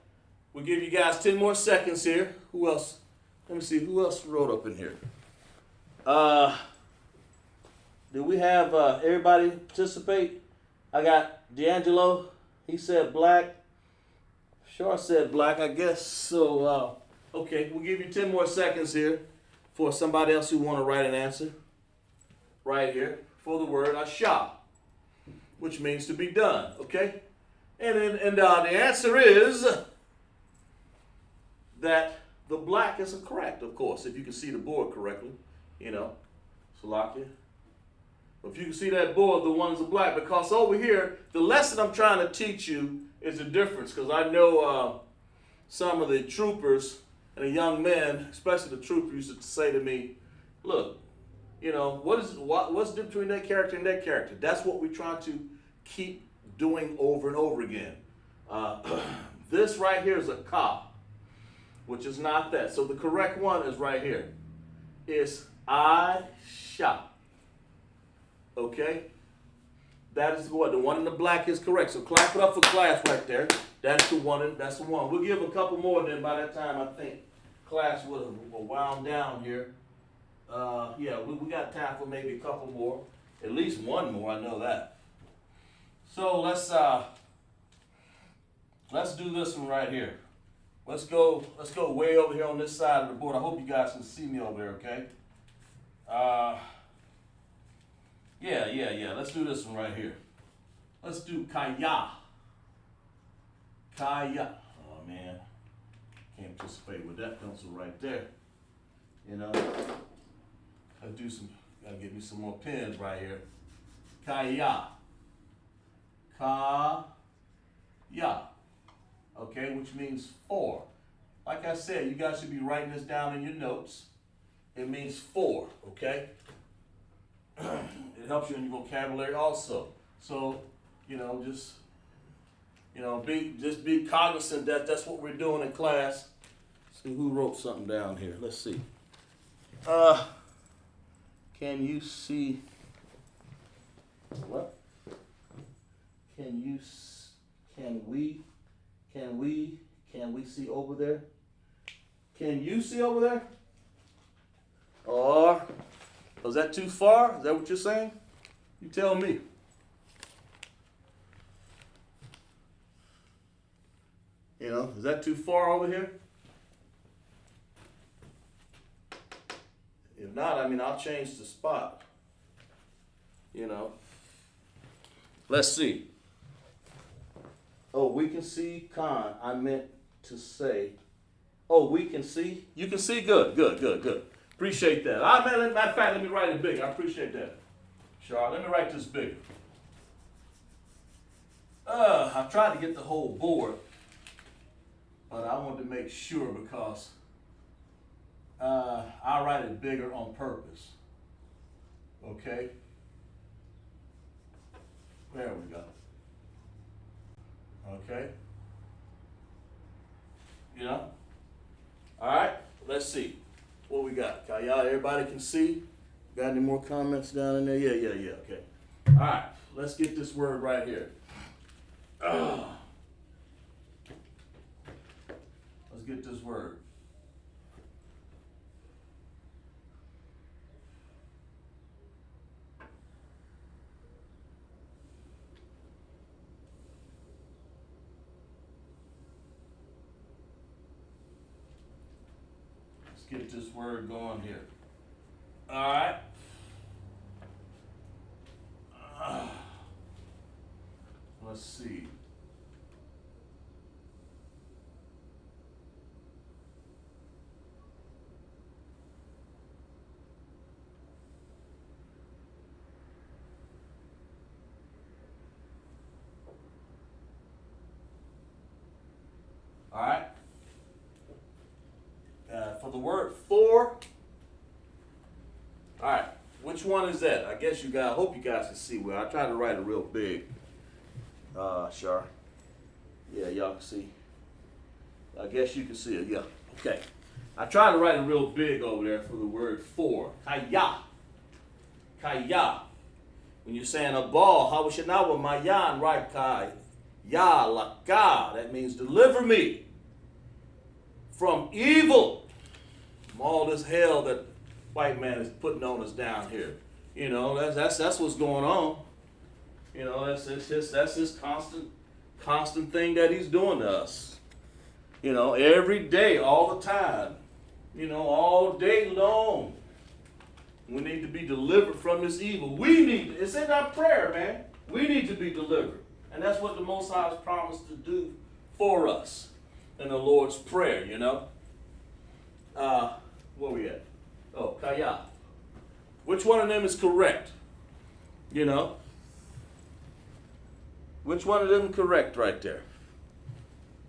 we'll give you guys 10 more seconds here. Who else? Let me see. Who else wrote up in here? Did we have everybody participate? I got D'Angelo. He said black. Shar said black, I guess. So, okay, we'll give you 10 more seconds here for somebody else who want to write an answer. Right here for the word Asha, which means to be done. Okay? And the answer is that the black is correct, of course, if you can see the board correctly. You know, Salakia. If you can see that board, the one's a black, because over here, the lesson I'm trying to teach you is the difference, because I know some of the troopers and the young men, especially the trooper, used to say to me, look, you know, what's the difference between that character and that character? That's what we try to keep doing over and over again. This right here is a ka, which is not that. So the correct one is right here. It's Asha. Okay? That is what the one in the black is correct. So clap it up for class right there. That's the one. That's the one. We'll give a couple more. Then by that time, I think class will wound down here. Yeah, we got time for maybe a couple more. At least one more. I know that. So let's do this one right here. Let's go way over here on this side of the board. I hope you guys can see me over there. Okay. Yeah. Let's do this one right here. Let's do kaya. Kaya. Oh man, can't participate with that pencil right there. You know, gotta get me some more pens right here. Kaya. Kaya. Okay, which means 4. Like I said, you guys should be writing this down in your notes. It means 4, okay? It helps you in your vocabulary also. So, just be cognizant that that's what we're doing in class. See who wrote something down here. Let's see. Can you see what? Can we see over there? Can you see over there? Or is that too far? Is that what you're saying? You tell me. Is that too far over here? If not, I'll change the spot. Let's see. Oh, we can see con. I meant to say. Oh, we can see. You can see. Good. Appreciate that. Matter of fact, let me write it bigger. I appreciate that. Sure. Let me write this bigger. I tried to get the whole board, but I wanted to make sure because I write it bigger on purpose. Okay. There we go. Okay. All right. Let's see what we got. Kaya, everybody can see. Got any more comments down in there? Yeah. Okay. All right. Let's get this word right here. Let's get this word. Get this word going here. All right. Let's see. All right. For the word for, all right, which one is that? I hope you guys can see well. I tried to write it real big. Sure. Yeah, y'all can see. I guess you can see it, yeah. Okay. I tried to write it real big over there for the word for. Kaya. When you're saying a ball, hawashinawa mayan, right? Kaya laka. That means deliver me from evil. From all this hell that white man is putting on us down here. That's what's going on. That's his constant thing that he's doing to us. Every day, all the time. All day long. We need to be delivered from this evil. It's in our prayer, man. We need to be delivered. And that's what the Most High has promised to do for us in the Lord's Prayer, Where we at? Oh, kaya. Which one of them is correct? Which one of them is correct right there?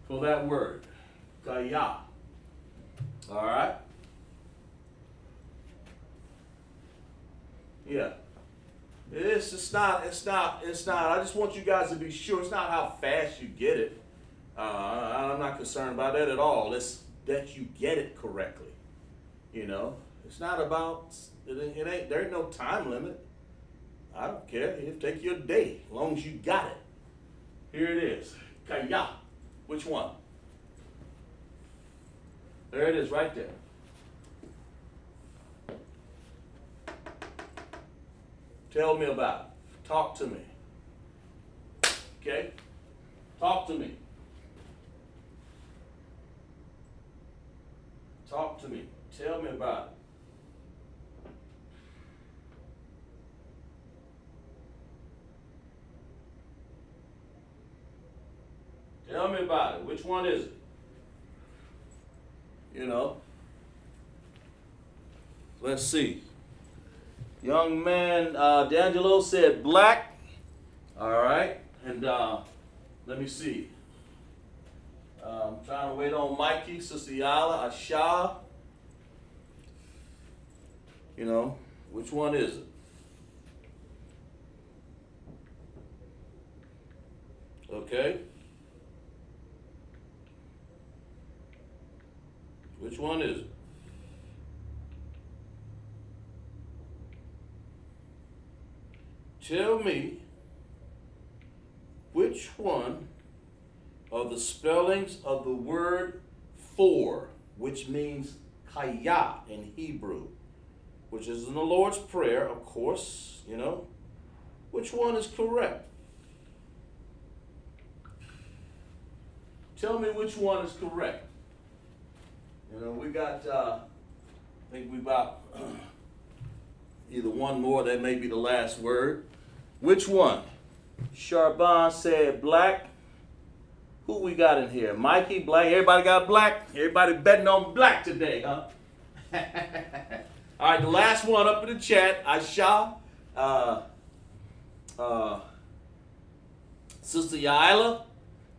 For that word. Kaya. All right? Yeah. It's not. I just want you guys to be sure. It's not how fast you get it. I'm not concerned about that at all. It's that you get it correctly. It's not about, there ain't no time limit. I don't care. It'll take you a day, as long as you got it. Here it is. Kaya. Which one? There it is right there. Tell me about it. Talk to me. Okay? Talk to me. Talk to me. Tell me about Tell me about it. Which one is it? You know. Let's see. Young man, D'Angelo said black. All right. And let me see. I'm trying to wait on Mikey, Sister Yala, Asha. You know, which one is it? Okay. Which one is it? Tell me which one are the spellings of the word for, which means kaya in Hebrew, which is in the Lord's Prayer, of course, you know. Which one is correct? Tell me which one is correct. You know, we got, I think we about either one more, that may be the last word. Which one? Charbon said black. Who we got in here? Mikey, black. Everybody got black? Everybody betting on black today, huh? All right, the last one up in the chat, Aisha, Sister Yaila,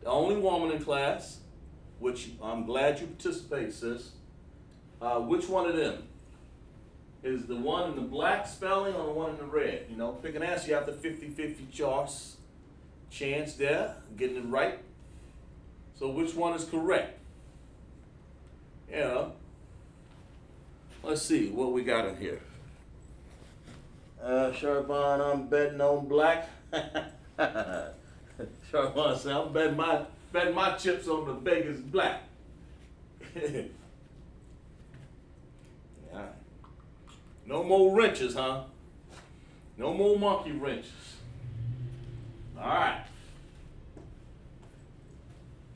the only woman in class, which I'm glad you participate, sis. Which one of them? Is the one in the black spelling or the one in the red? You know, pick an answer. You have the 50-50 chance there, getting it right. So which one is correct? Yeah. Let's see what we got in here. Charbon, I'm betting on black. Charbon said, I'm betting my chips on the Vegas black. Yeah. No more wrenches, huh? No more monkey wrenches. All right.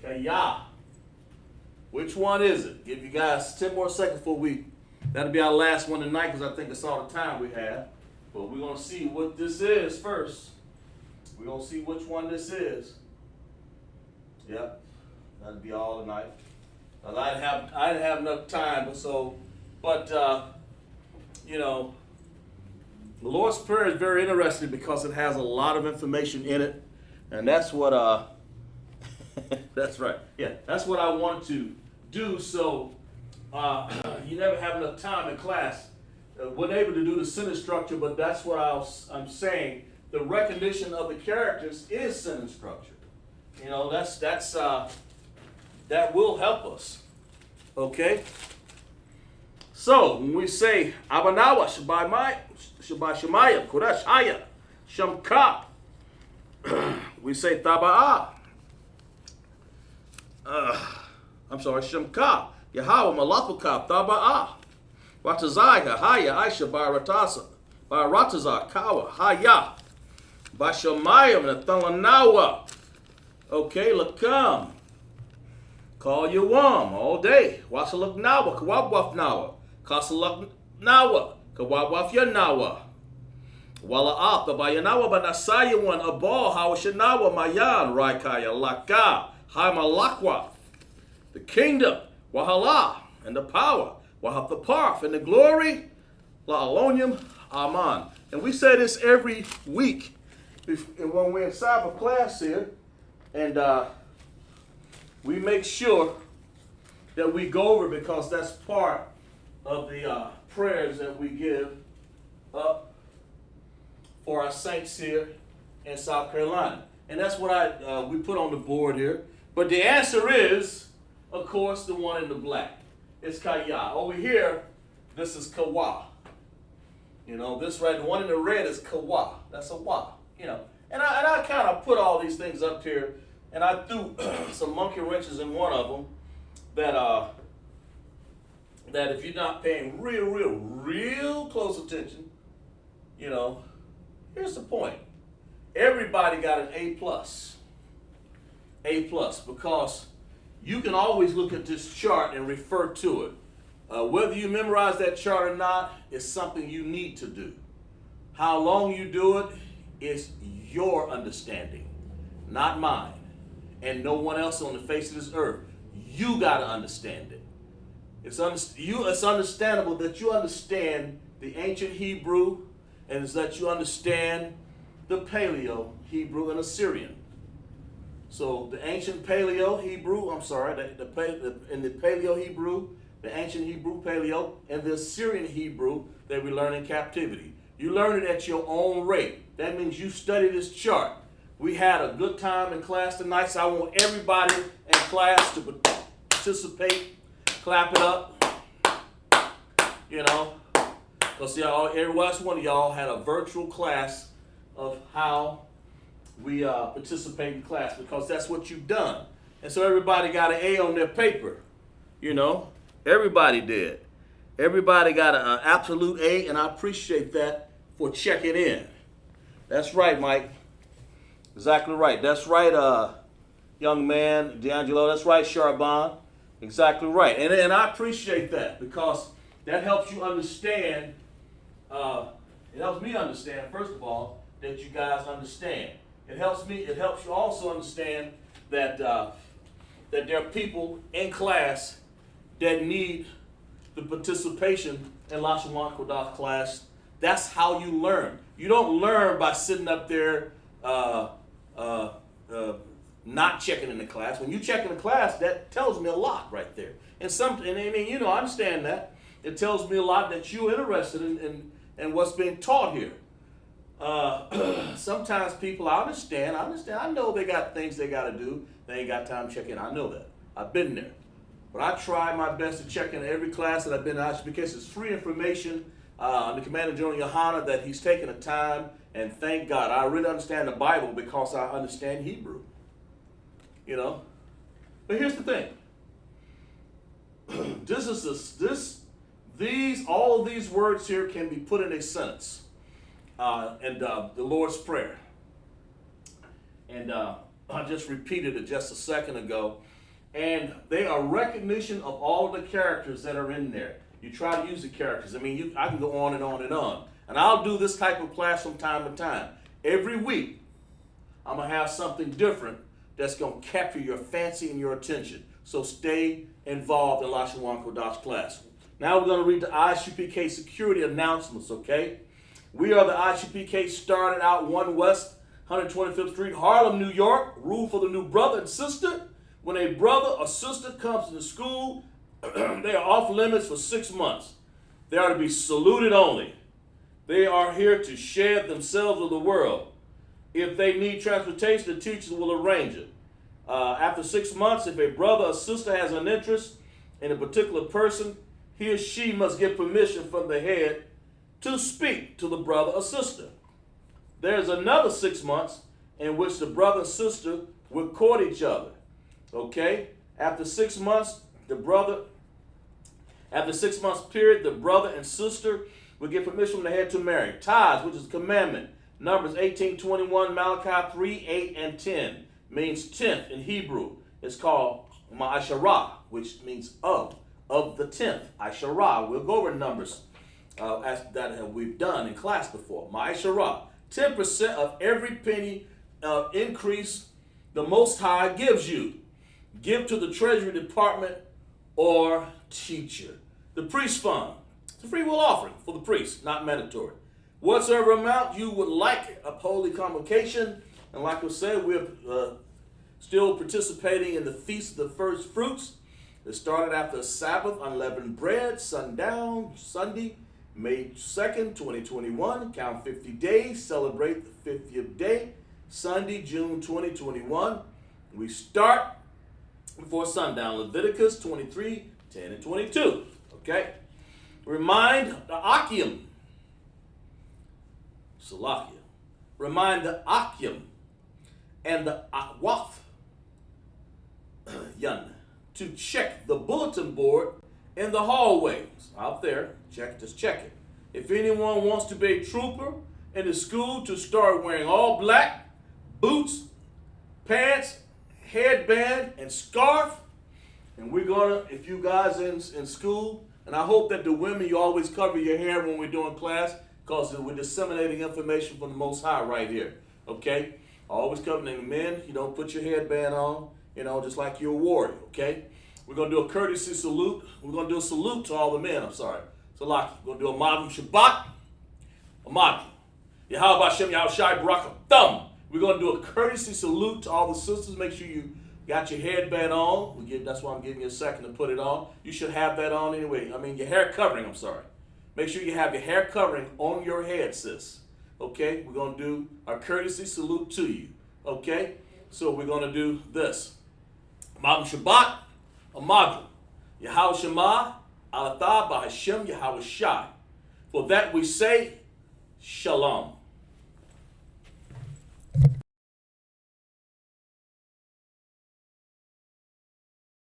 Kaya. Which one is it? Give you guys 10 more seconds before that'll be our last one tonight, because I think that's all the time we have. But we're going to see what this is first. We're going to see which one this is. Yep. That'll be all tonight. I didn't have enough time, but you know, the Lord's Prayer is very interesting because it has a lot of information in it, and that's what that's right. Yeah, that's what I want to do. So you never have enough time in class. We're able to do the sentence structure, but that's what I'm saying. The recognition of the characters is sentence structure. You know, that will help us. Okay. So when we say Abanawa, Shabbai Shemayim, Kodesh Haya, Shamka, we say Taba'a. Shamka, Yahweh Malafuka, Taba'a, Ratazai, Haya, Aisha, Baratazah, Kawa, Haya, Bashamayim, Nathalanawa. Okay, Lakam. Call your wam all day. Wasaluk Nawa, Kawabwaf Nawa. Kasaluk Nawa, Kawabwaf Yanawa. Wala Apa, Bayanawa, Banasayawan, Abal, Hawashanawa, Mayan, Raikaya, Laka, Haimalakwa. The kingdom, Wahala, and the power, Wahap the parf, and the glory, La Alonium, Aman. And we say this every week when we're inside of class here, and we make sure that we go over, because that's part of the prayers that we give up for our saints here in South Carolina. And that's what we put on the board here. But the answer is, of course, the one in the black. It's Kaya. Over here, this is Kawa. You know, this right, the one in the red is Kawa. That's a wa. You know, and I kind of put all these things up here, and I threw some monkey wrenches in one of them that if you're not paying real close attention, you know, here's the point. Everybody got an A+. A+, because you can always look at this chart and refer to it. Whether you memorize that chart or not is something you need to do. How long you do it is your understanding, not mine. and no one else on the face of this earth. You got to understand it. It's understandable that you understand the ancient Hebrew, and it's that you understand the Paleo Hebrew and Assyrian. So the ancient Paleo Hebrew, in the Paleo Hebrew, the ancient Hebrew Paleo, and the Assyrian Hebrew that we learn in captivity. You learn it at your own rate. That means you study this chart. We had a good time in class tonight, so I want everybody in class to participate, clap it up, you know. Because see, every last one of y'all had a virtual class of how we participate in class, because that's what you've done. And so everybody got an A on their paper, you know. Everybody did. Everybody got an absolute A, and I appreciate that for checking in. That's right, Mike. Exactly right. That's right, young man, D'Angelo. That's right, Charbon. Exactly right. And I appreciate that, because that helps you understand. It helps me understand, first of all, that you guys understand. It helps you also understand that that there are people in class that need the participation in Lashawan Kodath class. That's how you learn. You don't learn by sitting up there not checking in the class. When you check in the class, that tells me a lot right there. And I mean, you know, I understand that. It tells me a lot that you're interested in what's being taught here. Sometimes people, I understand. I know they got things they got to do. They ain't got time to check in. I know that. I've been there. But I try my best to check in every class that I've been in, because it's free information. The Commander General Yohana, that he's taken the time, and thank God. I really understand the Bible because I understand Hebrew. You know? But here's the thing. All these words here can be put in a sentence. And the Lord's Prayer. And I just repeated it just a second ago. And they are recognition of all the characters that are in there. You try to use the characters. I mean, I can go on and on and on. And I'll do this type of class from time to time. Every week, I'm going to have something different that's going to capture your fancy and your attention. So stay involved in Lashawan Kodath's class. Now we're going to read the ISUPK security announcements, okay? We are the ISUPK, started out 1 West 125th Street, Harlem, New York. Rule for the new brother and sister. When a brother or sister comes to the school, they are off limits for 6 months. They are to be saluted only. They are here to share themselves with the world. If they need transportation, the teachers will arrange it. After 6 months, if a brother or sister has an interest in a particular person, he or she must get permission from the head to speak to the brother or sister. There's another 6 months in which the brother and sister will court each other. Okay? After 6 months, after 6 months period, the brother and sister will get permission from the head to marry. Tithes, which is a commandment. Numbers 18:21, Malachi 3:8 and 10 means 10th in Hebrew. It's called Ma'asharah, which means of the 10th. Asharah. We'll go over numbers as that we've done in class before. Ma'asharah. 10% of every penny increase the Most High gives you. Give to the Treasury Department or teacher. The priest fund. It's a free will offering for the priest, not mandatory. Whatsoever amount you would like a holy convocation, and like I said, we're still participating in the Feast of the First Fruits. It started after Sabbath, unleavened bread, sundown, Sunday, May 2nd, 2021. Count 50 days, celebrate the 50th day, Sunday, June 2021. We start before sundown, Leviticus 23, 10 and 22. Okay? Remind the Akim. Salakia. Remind the Akim and the Akwath Yun to check the bulletin board in the hallways out there. Just check it. If anyone wants to be a trooper in the school, to start wearing all black, boots, pants, headband, and scarf. And we're gonna, if you guys in school, and I hope that the women, you always cover your hair when we're doing class, because we're disseminating information from the Most High right here, okay? Always covering the men, you don't put your headband on. you know, just like you're a warrior, okay? We're going to do a courtesy salute. We're going to do a salute to all the men, Salaki. We're going to do a Madam Shabbat, a Madam. Yahweh Hashem, Yahweh Shai, Barak Thumb. We're going to do a courtesy salute to all the sisters. Make sure you got your headband on. That's why I'm giving you a second to put it on. You should have that on anyway. I mean, your hair covering, Make sure you have your hair covering on your head, sis. Okay? We're going to do our courtesy salute to you. Okay? So we're going to do this. Madam Shabbat, a Madam. Yahweh Shema, Alatha Bahashem Yahweh Shai. For that we say, Shalom.